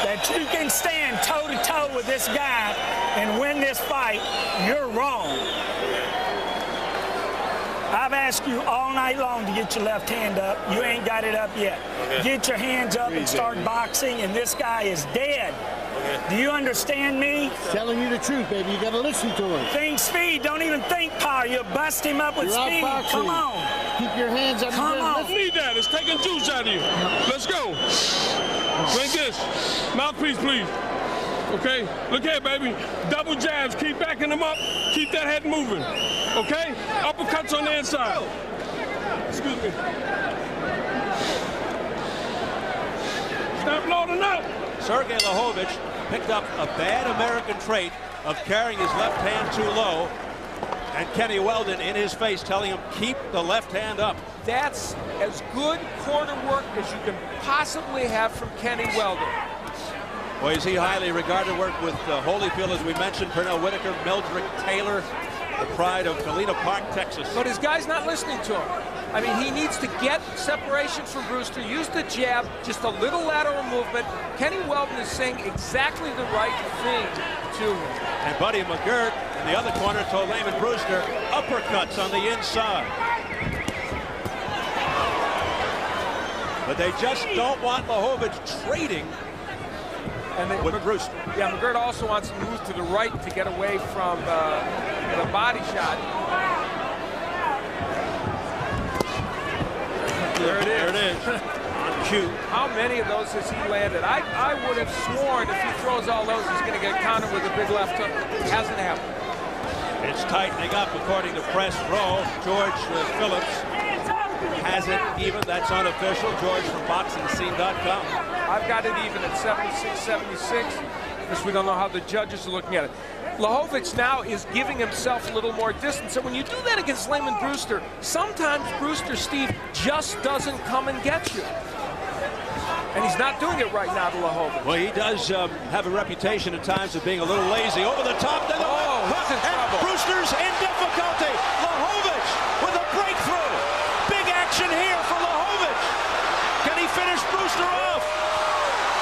That you can stand toe-to-toe with this guy and win this fight, you're wrong. I've asked you all night long to get your left hand up. You ain't got it up yet. Okay. Get your hands up and start boxing, and this guy is dead. Okay. Do you understand me? He's telling you the truth, baby. You got to listen to him. Think speed. Don't even think power. You'll bust him up with speed. Come on. Keep your hands up. Come on. Don't need that. It's taking juice out of you. Let's go. Like this. Mouthpiece, please. Okay? Look here, baby. Double jabs. Keep backing them up. Keep that head moving. Okay? Uppercuts on the inside. Excuse me. Stop loading up. Sergei Liakhovich picked up a bad American trait of carrying his left hand too low, and Kenny Weldon in his face telling him, keep the left hand up. That's as good corner work as you can possibly have from Kenny Weldon. Boy, is he highly regarded. Worked with Holyfield, as we mentioned, Pernell Whitaker, Mildred Taylor, the pride of Galena Park, Texas. But his guy's not listening to him. I mean, he needs to get separation from Brewster, use the jab, just a little lateral movement. Kenny Weldon is saying exactly the right thing to him. And Buddy McGirt in the other corner told Lamon Brewster, uppercuts on the inside. But they just don't want Liakhovich trading with Brewster. Yeah, McGirt also wants to move to the right to get away from the body shot. There it is. There it is. On cue. How many of those has he landed? I would have sworn if he throws all those, he's going to get countered with a big left hook. Hasn't happened. It's tightening up, according to Press Row. George Phillips has it even. That's unofficial. George from BoxingScene.com. I've got it even at 76-76, because we don't know how the judges are looking at it. Liakhovich now is giving himself a little more distance. And when you do that against Lamon Brewster, sometimes Brewster, Steve, just doesn't come and get you. And he's not doing it right now to Liakhovich. Well, he does have a reputation at times of being a little lazy. Over the top, then he's in trouble. Brewster's in difficulty. Liakhovich with a breakthrough. Big action here for Liakhovich. Can he finish Brewster off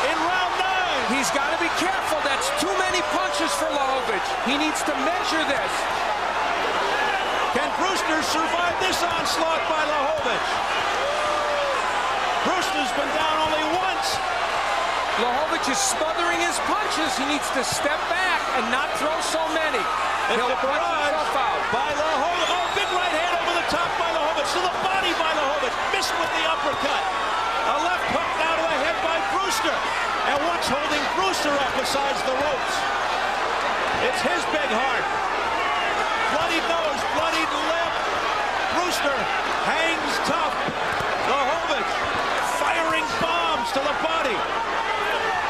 in round 9? He's got to be careful. That's too many punches for Liakhovich. He needs to measure this. Can Brewster survive this onslaught by Liakhovich? Brewster's been down only once. Liakhovich is smothering his punches. He needs to step back and not throw so many. It's a barrage by Liakhovich. Oh, big right hand over the top by Liakhovich. To the body by Liakhovich. Missed with the uppercut. A left hook now to the head by Brewster. And what's holding Brewster up besides the ropes? It's his big heart. Bloodied nose, bloodied lip. Brewster hangs tough. Liakhovich firing bombs to the body.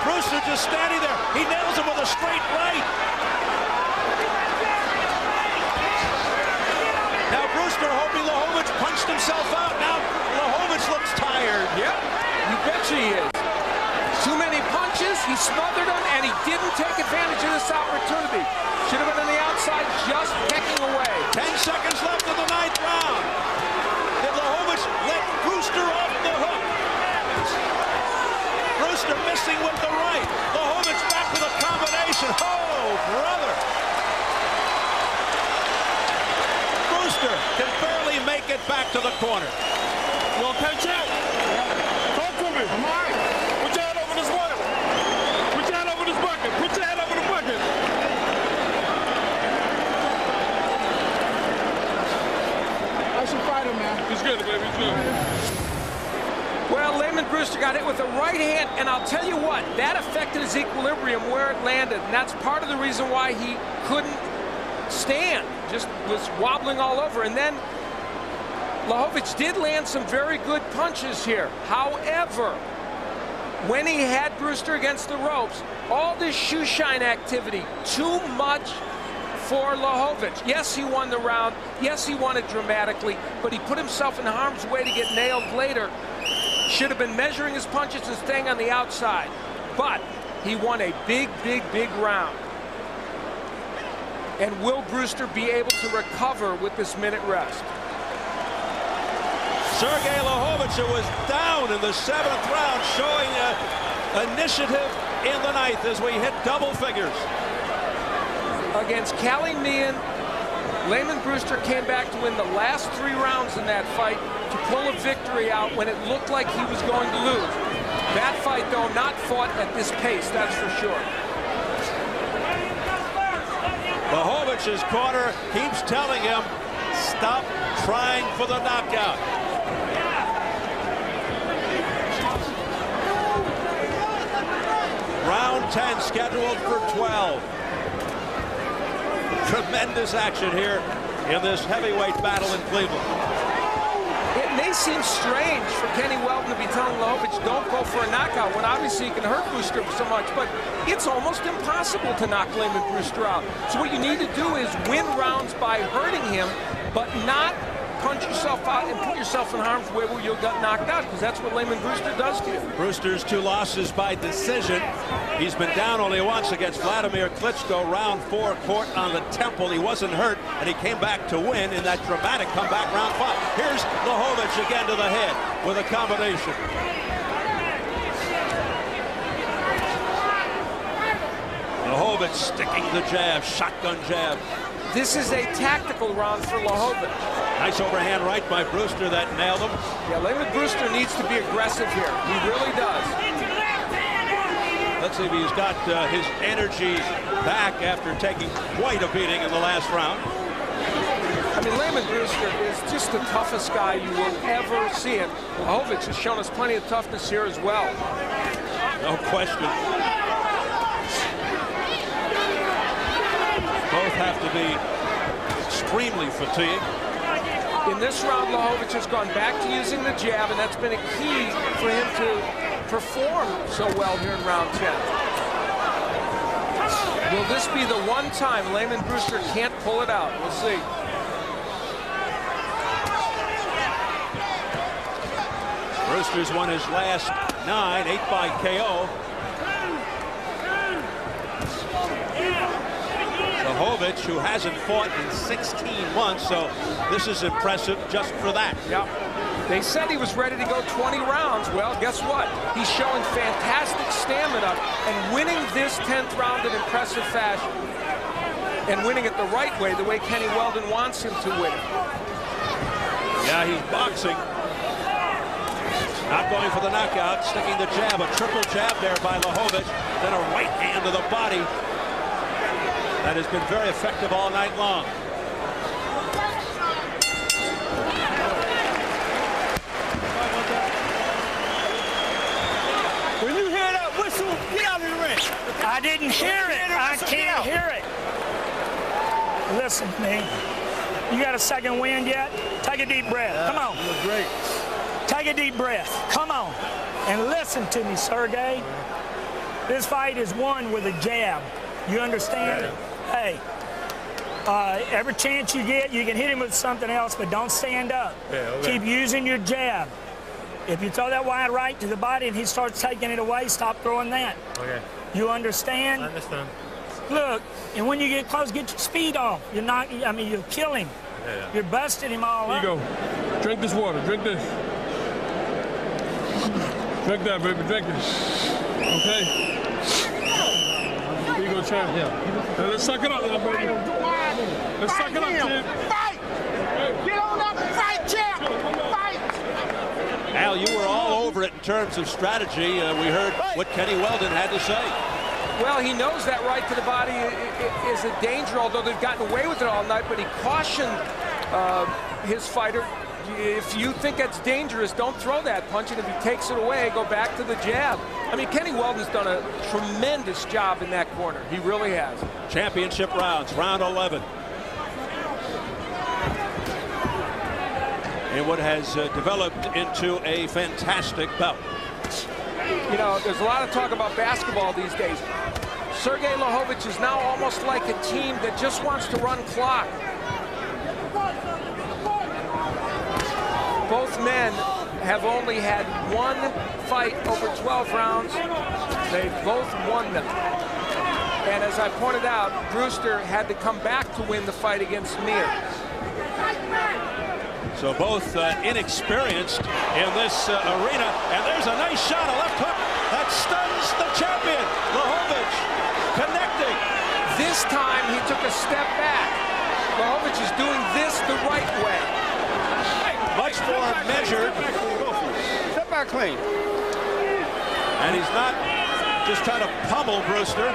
Brewster just standing there. He nails him with a straight right. smothered him, and he didn't take advantage of this opportunity. Should have been on the outside, just pecking away. 10 seconds left in the 9th round. Did Liakhovich let Brewster off the hook? Brewster missing with the right. Liakhovich back with a combination. Oh, brother. Brewster can barely make it back to the corner. You want to catch out? Talk to me. I'm all right. Put your hand over this water. Put your hand over this bucket. Put your hand over the bucket. I should fight him, man. He's good, baby. He's good. Well, Lamon Brewster got hit with the right hand, and I'll tell you what, that affected his equilibrium where it landed, and that's part of the reason why he couldn't stand, just was wobbling all over. And then Liakhovich did land some very good punches here. However, when he had Brewster against the ropes, all this shoe shine activity, too much for Liakhovich. Yes, he won the round. Yes, he won it dramatically, but he put himself in harm's way to get nailed later. Should have been measuring his punches and staying on the outside. But he won a big, big, big round. And will Brewster be able to recover with this minute rest? Sergei Liakhovich, who was down in the 7th round, showing initiative in the 9th as we hit double figures. Against Lamon, Lamon Brewster came back to win the last 3 rounds in that fight to pull a victory out when it looked like he was going to lose. That fight, though, not fought at this pace, that's for sure. Liakhovich's corner keeps telling him, stop trying for the knockout. Round 10 scheduled for 12. Tremendous action here in this heavyweight battle in Cleveland. It may seem strange for Kenny Weldon to be telling Liakhovich don't go for a knockout when obviously he can hurt Brewster so much, but it's almost impossible to knock Lamon Brewster out. So what you need to do is win rounds by hurting him, but not punch yourself out and put yourself in harm's way where you'll get knocked out, because that's what Lamon Brewster does to you. Brewster's 2 losses by decision. He's been down only once against Vladimir Klitschko, round 4, caught on the temple. He wasn't hurt, and he came back to win in that dramatic comeback round 5. Here's Liakhovich again to the head with a combination. Liakhovich sticking the jab, shotgun jab. This is a tactical round for Liakhovich. Nice overhand right by Brewster that nailed him. Yeah, Lamon Brewster needs to be aggressive here. He really does. Let's see if he's got his energy back after taking quite a beating in the last round. I mean, Lamon Brewster is just the toughest guy you will ever see. And Liakhovich has shown us plenty of toughness here as well. No question. Both have to be extremely fatigued. In this round, Liakhovich has gone back to using the jab, and that's been a key for him to perform so well here in round 10. Will this be the one time Lamon Brewster can't pull it out? We'll see. Brewster's won his last 9, 8 by KO. Liakhovich, who hasn't fought in 16 months, so this is impressive just for that. Yeah. They said he was ready to go 20 rounds. Well, guess what? He's showing fantastic stamina and winning this 10th round in impressive fashion. And winning it the right way, the way Kenny Weldon wants him to win it. Yeah, he's boxing. Not going for the knockout, sticking the jab, a triple jab there by Liakhovich, then a right hand to the body. That has been very effective all night long. When you hear that whistle, get out of the ring. I didn't hear it. I can't hear it. Listen to me. You got a second wind yet? Take a deep breath. Come on. You're great. Take a deep breath. Come on. And listen to me, Sergei. This fight is won with a jab. You understand? Yeah. Hey, every chance you get, you can hit him with something else, but don't stand up. Yeah, okay. Keep using your jab. If you throw that wide right to the body and he starts taking it away, stop throwing that. Okay. You understand? I understand. Look, and when you get close, get your speed off. You're not, I mean, you'll kill him. Yeah. You're busting him all up. Here you go. Drink this water. Drink this. Drink that, baby. Drink it. Okay? Here you go, champ. Yeah. Now let's suck it up now, baby. Let's suck it up, champ. Fight! Get on up and fight, champ! Fight! Al, you were all over it in terms of strategy. We heard what Kenny Weldon had to say. Well, he knows that right to the body is a danger, although they've gotten away with it all night, but he cautioned his fighter, if you think that's dangerous, don't throw that punch, and if he takes it away, go back to the jab. I mean, Kenny Weldon's done a tremendous job in that corner. He really has. Championship rounds, round 11. And what has developed into a fantastic bout. You know, there's a lot of talk about basketball these days. Sergei Liakhovich is now almost like a team that just wants to run clock. Both men have only had one fight over 12 rounds. They've both won them. And as I pointed out, Brewster had to come back to win the fight against Mir. So both inexperienced in this arena. And there's a nice shot, a left hook that stuns the champion. Liakhovich connecting. This time he took a step back. Liakhovich is doing this the right way. Much more measured. Step back clean. And he's not just trying to pummel Brewster.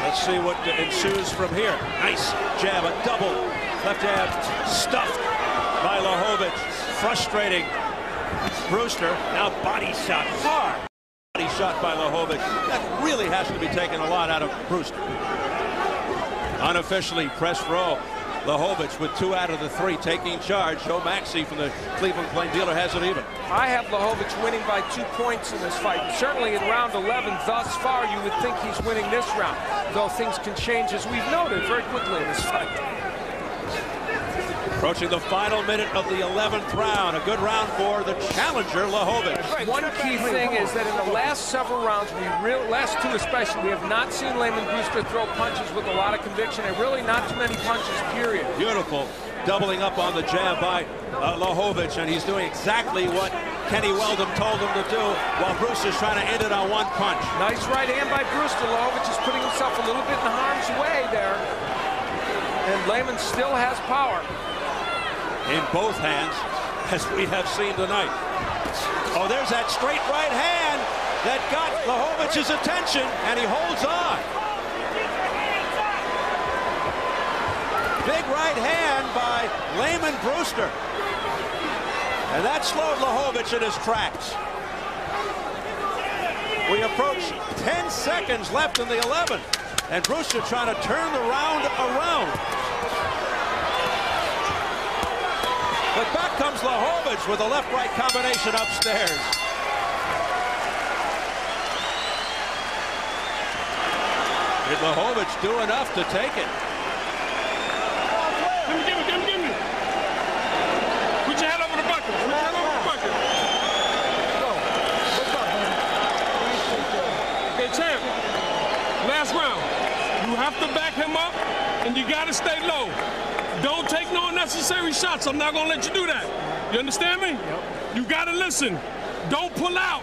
Let's see what ensues from here. Nice jab, a double left jab, stuffed by Liakhovich. Frustrating Brewster. Now body shot, hard body shot by Liakhovich. That really has to be taking a lot out of Brewster. Unofficially press row. Liakhovich with 2 out of the 3 taking charge. Joe Maxey from the Cleveland Plain Dealer has it even. I have Liakhovich winning by 2 points in this fight. Certainly in round 11 thus far, you would think he's winning this round, though things can change, as we've noted, very quickly in this fight. Approaching the final minute of the 11th round. A good round for the challenger, Liakhovich. One key thing is that in the last several rounds, last 2 especially, we have not seen Lamon Brewster throw punches with a lot of conviction, and really not too many punches, period. Beautiful. Doubling up on the jab by Liakhovich, and he's doing exactly what Kenny Weldon told him to do while Brewster's trying to end it on 1 punch. Nice right hand by Brewster. Liakhovich is putting himself a little bit in harm's way there. And Lamon still has power. In both hands, as we have seen tonight. Oh, there's that straight right hand that got Liakhovich's attention, and he holds on. Big right hand by Lamon Brewster. And that slowed Liakhovich in his tracks. We approach 10 seconds left in the 11th, and Brewster trying to turn the round around. But back comes Liakhovich with a left-right combination upstairs. Did Liakhovich do enough to take it? Give me. Put your hand over the bucket. Put your hand over the bucket. Okay, champ. Last round. You have to back him up, and you got to stay low. Don't take no unnecessary shots. I'm not going to let you do that. You understand me? Yep. You got to listen. Don't pull out.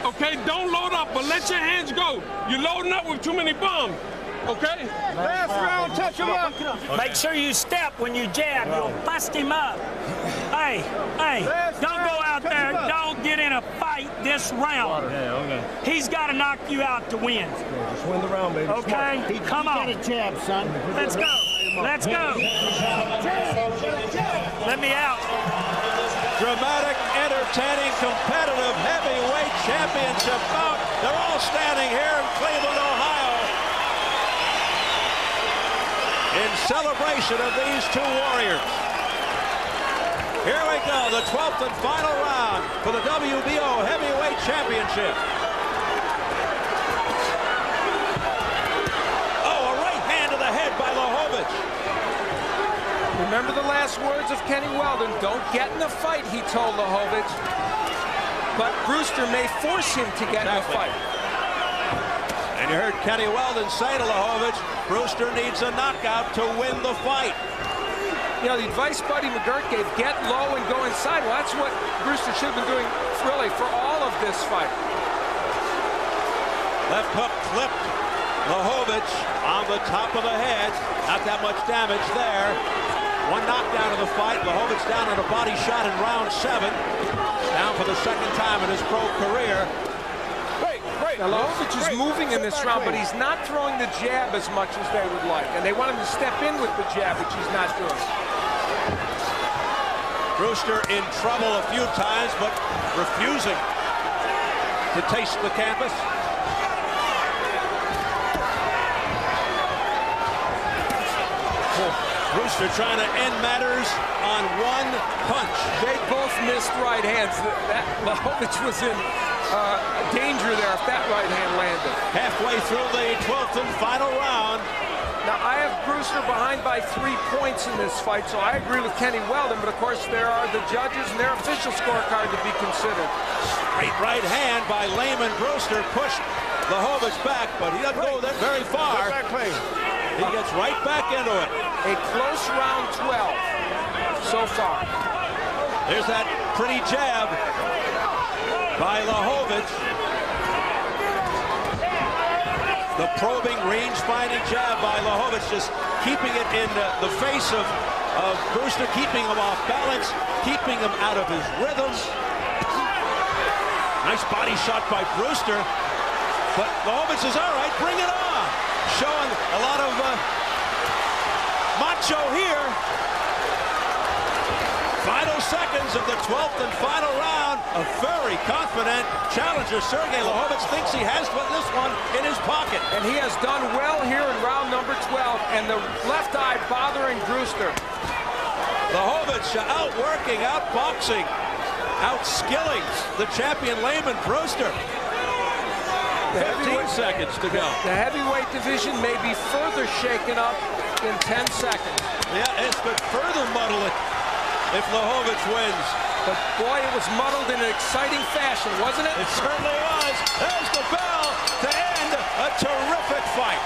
Okay? Don't load up, but let your hands go. You're loading up with too many bombs. Okay? Last round, touch him up. Okay. Make sure you step when you jab. You'll bust him up. Hey, don't go out there. Don't get in a fight this round. Yeah, okay. He's got to knock you out to win. Just win the round, baby. Okay? Come on. Get a jab, son. Let's go. Let's go. Let me out. Dramatic, entertaining, competitive heavyweight championship bout. They're all standing here in Cleveland, Ohio, in celebration of these 2 warriors. Here we go, the 12th and final round for the WBO Heavyweight Championship. Oh, a right hand to the head by Liakhovich. Remember the last words of Kenny Weldon, don't get in a fight, he told Liakhovich. But Brewster may force him to get in a fight. And you heard Kenny Weldon say to Liakhovich, Brewster needs a knockout to win the fight. You know, the advice Buddy McGirt gave, get low and go inside. Well, that's what Brewster should have been doing, really, for all of this fight. Left hook clipped Liakhovich on the top of the head. Not that much damage there. One knockdown of the fight. Liakhovich down on a body shot in round 7. Down for the second time in his pro career. Now, Liakhovich is moving in this round, but he's not throwing the jab as much as they would like. And they want him to step in with the jab, which he's not doing. Brewster in trouble a few times, but refusing to taste the canvas. Brewster trying to end matters on one punch. They both missed right hands. Liakhovich was in danger there if that right hand landed. Halfway through the 12th and final round. Now, I have Brewster behind by 3 points in this fight, so I agree with Kenny Weldon, but of course there are the judges and their official scorecard to be considered. Straight right hand by Lamon. Brewster pushed Liakhovich back, but he doesn't go that very far. He gets right back into it. A close round 12 so far. There's that pretty jab by Liakhovich. The probing, range-finding jab by Liakhovich, just keeping it in the face of Brewster, keeping him off balance, keeping him out of his rhythm. Nice body shot by Brewster, but Liakhovich says, all right, bring it on. Showing a lot of macho here. Final seconds of the 12th and final round. A very confident challenger, Sergei Liakhovich, thinks he has this one in his pocket. And he has done well here in round number 12, and the left eye bothering Brewster. Liakhovich outworking, outboxing, outskilling the champion Lamon Brewster. 15 seconds to go. The heavyweight division may be further shaken up in 10 seconds. Yeah, it could further muddle it if Liakhovich wins. But boy, it was muddled in an exciting fashion, wasn't it? It certainly was. There's the bell to end a terrific fight.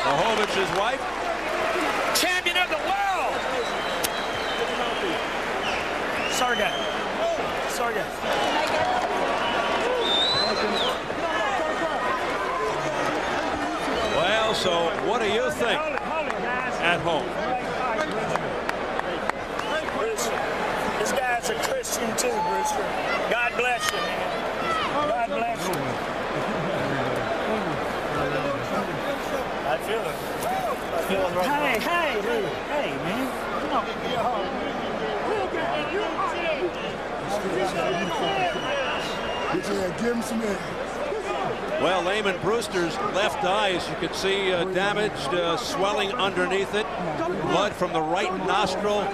Liakhovich's wife. Champion of the world! Sergei. Well, so what do you think at home? This guy's a Christian too, Brewster. God bless you, man. God bless you. I feel it. I feel it right now. Hey, man. Come on. Give him some air. Well, Lamon Brewster's left eye, as you can see, damaged, swelling underneath it. Blood from the right nostril.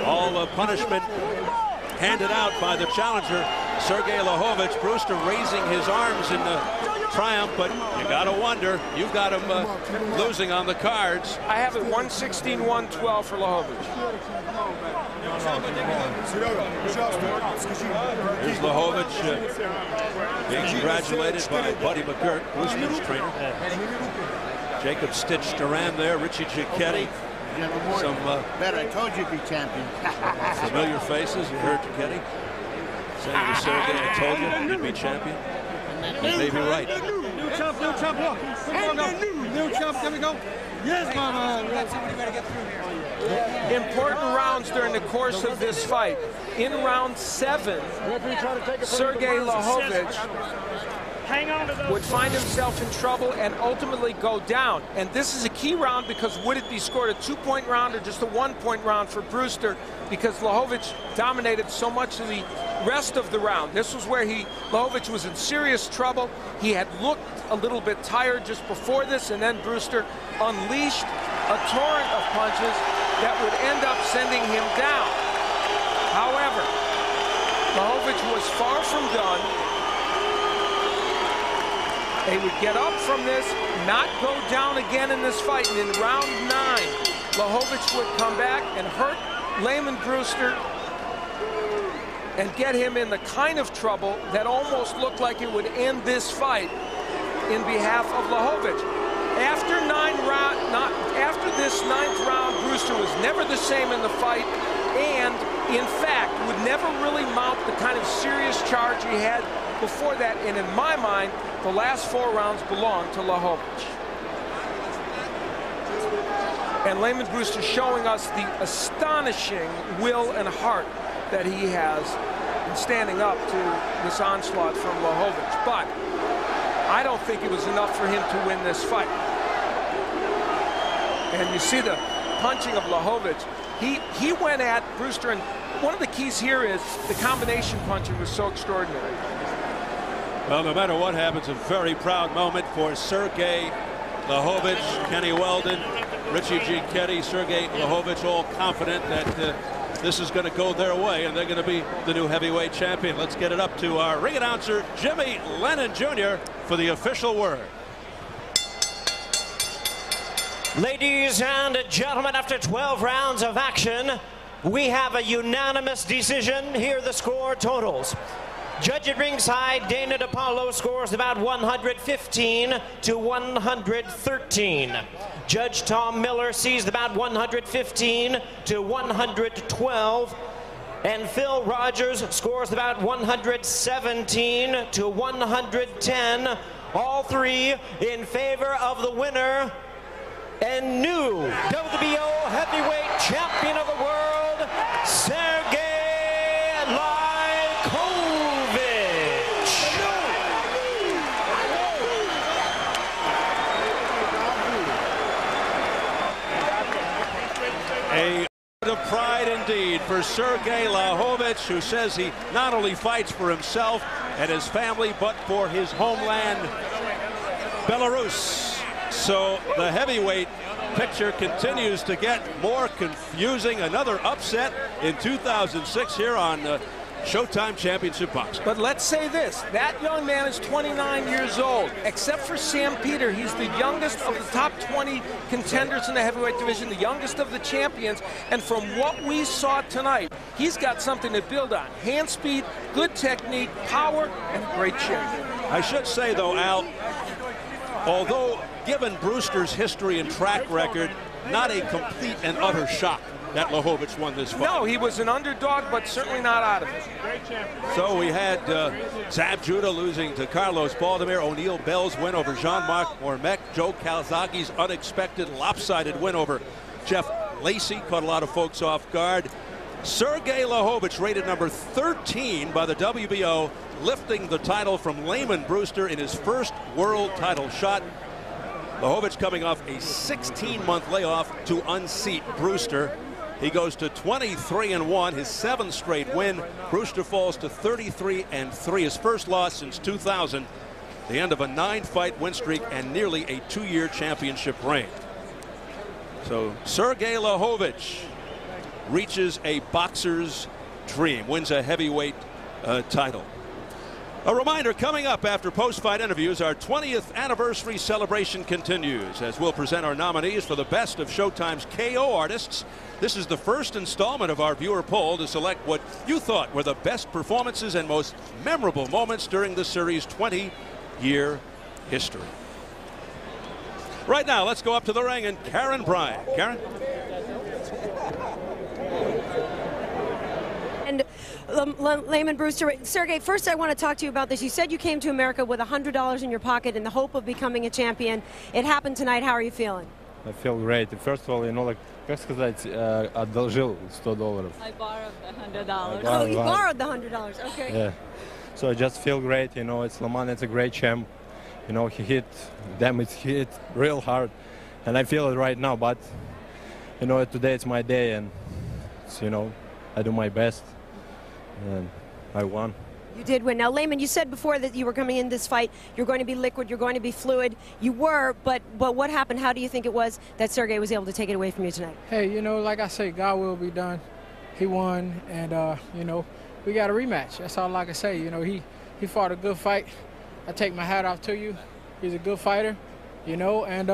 All punishment handed out by the challenger, Sergei Liakhovich. Brewster raising his arms in triumph, but you got to wonder. You've got him losing on the cards. I have it 116-112 for Liakhovich. Here's Liakhovich being congratulated by Buddy McGirt, Brewster's trainer. Jacob stitched around there. Richie Giacchetti. Some better. I told you to be champion. familiar faces. You heard Giacchetti saying to Sergei, I told you you'd be champion. He may be right. New chump, look. New chump, there we go. Yes, mama. Important rounds during the course of this fight. In round 7, Sergei Liakhovich would find himself in trouble and ultimately go down. And this is a key round because would it be scored a 2-point round or just a 1-point round for Brewster, because Liakhovich dominated so much of the rest of the round. This was where Liakhovich was in serious trouble. He had looked a little bit tired just before this, and then Brewster unleashed a torrent of punches that would end up sending him down. However, Liakhovich was far from done. They would get up from this, not go down again in this fight. And in round 9, Liakhovich would come back and hurt Lamon Brewster and get him in the kind of trouble that almost looked like it would end this fight in behalf of Liakhovich. After this 9th round, Brewster was never the same in the fight, and in fact would never really mount the kind of serious charge he had before that. And in my mind, the last 4 rounds belonged to Liakhovich. And Lamon Brewster showing us the astonishing will and heart that he has in standing up to this onslaught from Liakhovich. But I don't think it was enough for him to win this fight. And you see the punching of Liakhovich. He went at Brewster, and one of the keys here is the combination punching was so extraordinary. Well, no matter what happens, a very proud moment for Sergei Liakhovich, Kenny Weldon, Richie G. Ketty, Sergei Liakhovich, all confident that this is going to go their way and they're going to be the new heavyweight champion. Let's get it up to our ring announcer, Jimmy Lennon Jr., for the official word. Ladies and gentlemen, after 12 rounds of action, we have a unanimous decision. Here are the score totals. Judge at ringside, Dana DePaulo, scores about 115 to 113. Judge Tom Miller sees about 115 to 112. And Phil Rogers scores about 117 to 110. All three in favor of the winner and new WBO heavyweight champion of the world, Sergei Liakhovich. A of pride indeed for Sergei Liakhovich, who says he not only fights for himself and his family, but for his homeland, Belarus. So the heavyweight picture continues to get more confusing. Another upset in 2006 here on Showtime Championship Boxing. But let's say this, that young man is 29 years old. Except for Sam Peter, he's the youngest of the top 20 contenders in the heavyweight division, the youngest of the champions. And from what we saw tonight, he's got something to build on. Hand speed, good technique, power, and a great chin. I should say, though, Al, although given Brewster's history and track record, not a complete and utter shock that Liakhovich won this fight. No, he was an underdog, but certainly not out of it. So we had Zab Judah losing to Carlos Baldomir, O'Neal Bell's win over Jean-Marc Mormec, Joe Calzaghe's unexpected lopsided win over Jeff Lacey, caught a lot of folks off guard. Sergei Liakhovich, rated number 13 by the WBO, lifting the title from Lamon Brewster in his first world title shot. Liakhovich coming off a 16-month layoff to unseat Brewster. He goes to 23-1, his 7th straight win. Brewster falls to 33-3, his first loss since 2000, the end of a 9-fight win streak and nearly a 2-year championship reign. So Sergei Liakhovich reaches a boxer's dream, wins a heavyweight title. A reminder, coming up after post-fight interviews, our 20th anniversary celebration continues as we'll present our nominees for the best of Showtime's KO artists. This is the first installment of our viewer poll to select what you thought were the best performances and most memorable moments during the series' 20-year history. Right now, let's go up to the ring and Karen Bryant. Karen? And Lamon Brewster, Sergei, first I want to talk to you about this. You said you came to America with $100 in your pocket in the hope of becoming a champion. It happened tonight. How are you feeling? I feel great. First of all, you know, like, как сказать, одолжил $100. I borrowed the $100. Oh, you borrowed the $100. Okay. Yeah. So I just feel great. You know, it's Lamon. It's a great champ. You know, he hit real hard, and I feel it right now. But you know, today it's my day, and it's, you know, I do my best. And I won. You did win. Now, Lamon, you said before that you were coming in this fight, you're going to be liquid, you're going to be fluid. You were, but what happened? How do you think it was that Sergei was able to take it away from you tonight? Hey, you know, like I say, God will be done. He won, and, you know, we got a rematch. That's all I can say. You know, he fought a good fight. I take my hat off to you. He's a good fighter, you know, and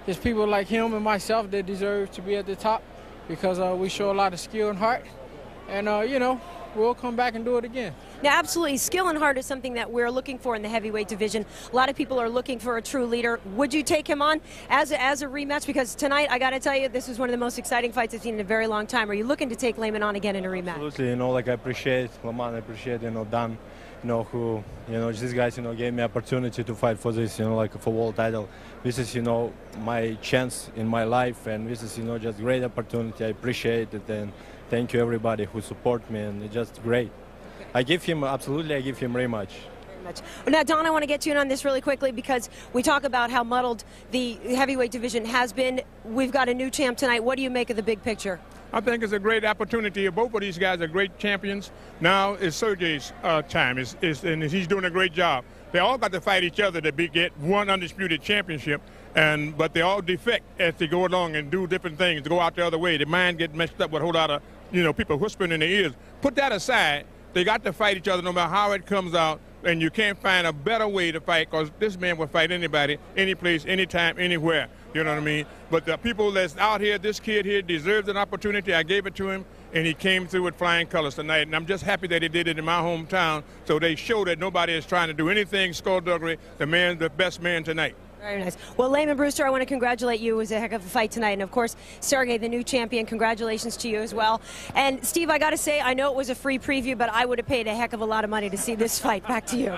it's people like him and myself that deserve to be at the top because we show a lot of skill and heart. And, you know, we'll come back and do it again. Now, absolutely, skill and heart is something that we're looking for in the heavyweight division. A lot of people are looking for a true leader. Would you take him on as a rematch? Because tonight, I got to tell you, this was one of the most exciting fights I've seen in a very long time. Are you looking to take Lamon on again in a rematch? Absolutely. You know, like I appreciate Lamon, I appreciate, you know, Dan, you know, who, you know, these guys, you know, gave me opportunity to fight for this, you know, like for world title. This is, you know, my chance in my life, and this is, you know, just great opportunity. I appreciate it, and thank you everybody who support me, and it's just great. I give him rematch. Now, Don, I want to get you in on this really quickly because we talk about how muddled the heavyweight division has been. We've got a new champ tonight. What do you make of the big picture? I think it's a great opportunity. Both of these guys are great champions. Now it's Sergei's time, and he's doing a great job. They all got to fight each other to get one undisputed championship, but they all defect as they go along and do different things, to go out the other way. The mind gets messed up with a whole lot of, you know, people whispering in their ears. Put that aside. They got to fight each other no matter how it comes out, and you can't find a better way to fight because this man will fight anybody, any place, anytime, anywhere. You know what I mean? But the people that's out here, this kid here deserves an opportunity. I gave it to him, and he came through with flying colors tonight. And I'm just happy that he did it in my hometown, so they show that nobody is trying to do anything skullduggery. The man's the best man tonight. Very nice. Well, Lamon Brewster, I want to congratulate you. It was a heck of a fight tonight. And, of course, Sergei, the new champion, congratulations to you as well. And, Steve, I got to say, I know it was a free preview, but I would have paid a heck of a lot of money to see this fight. Back to you.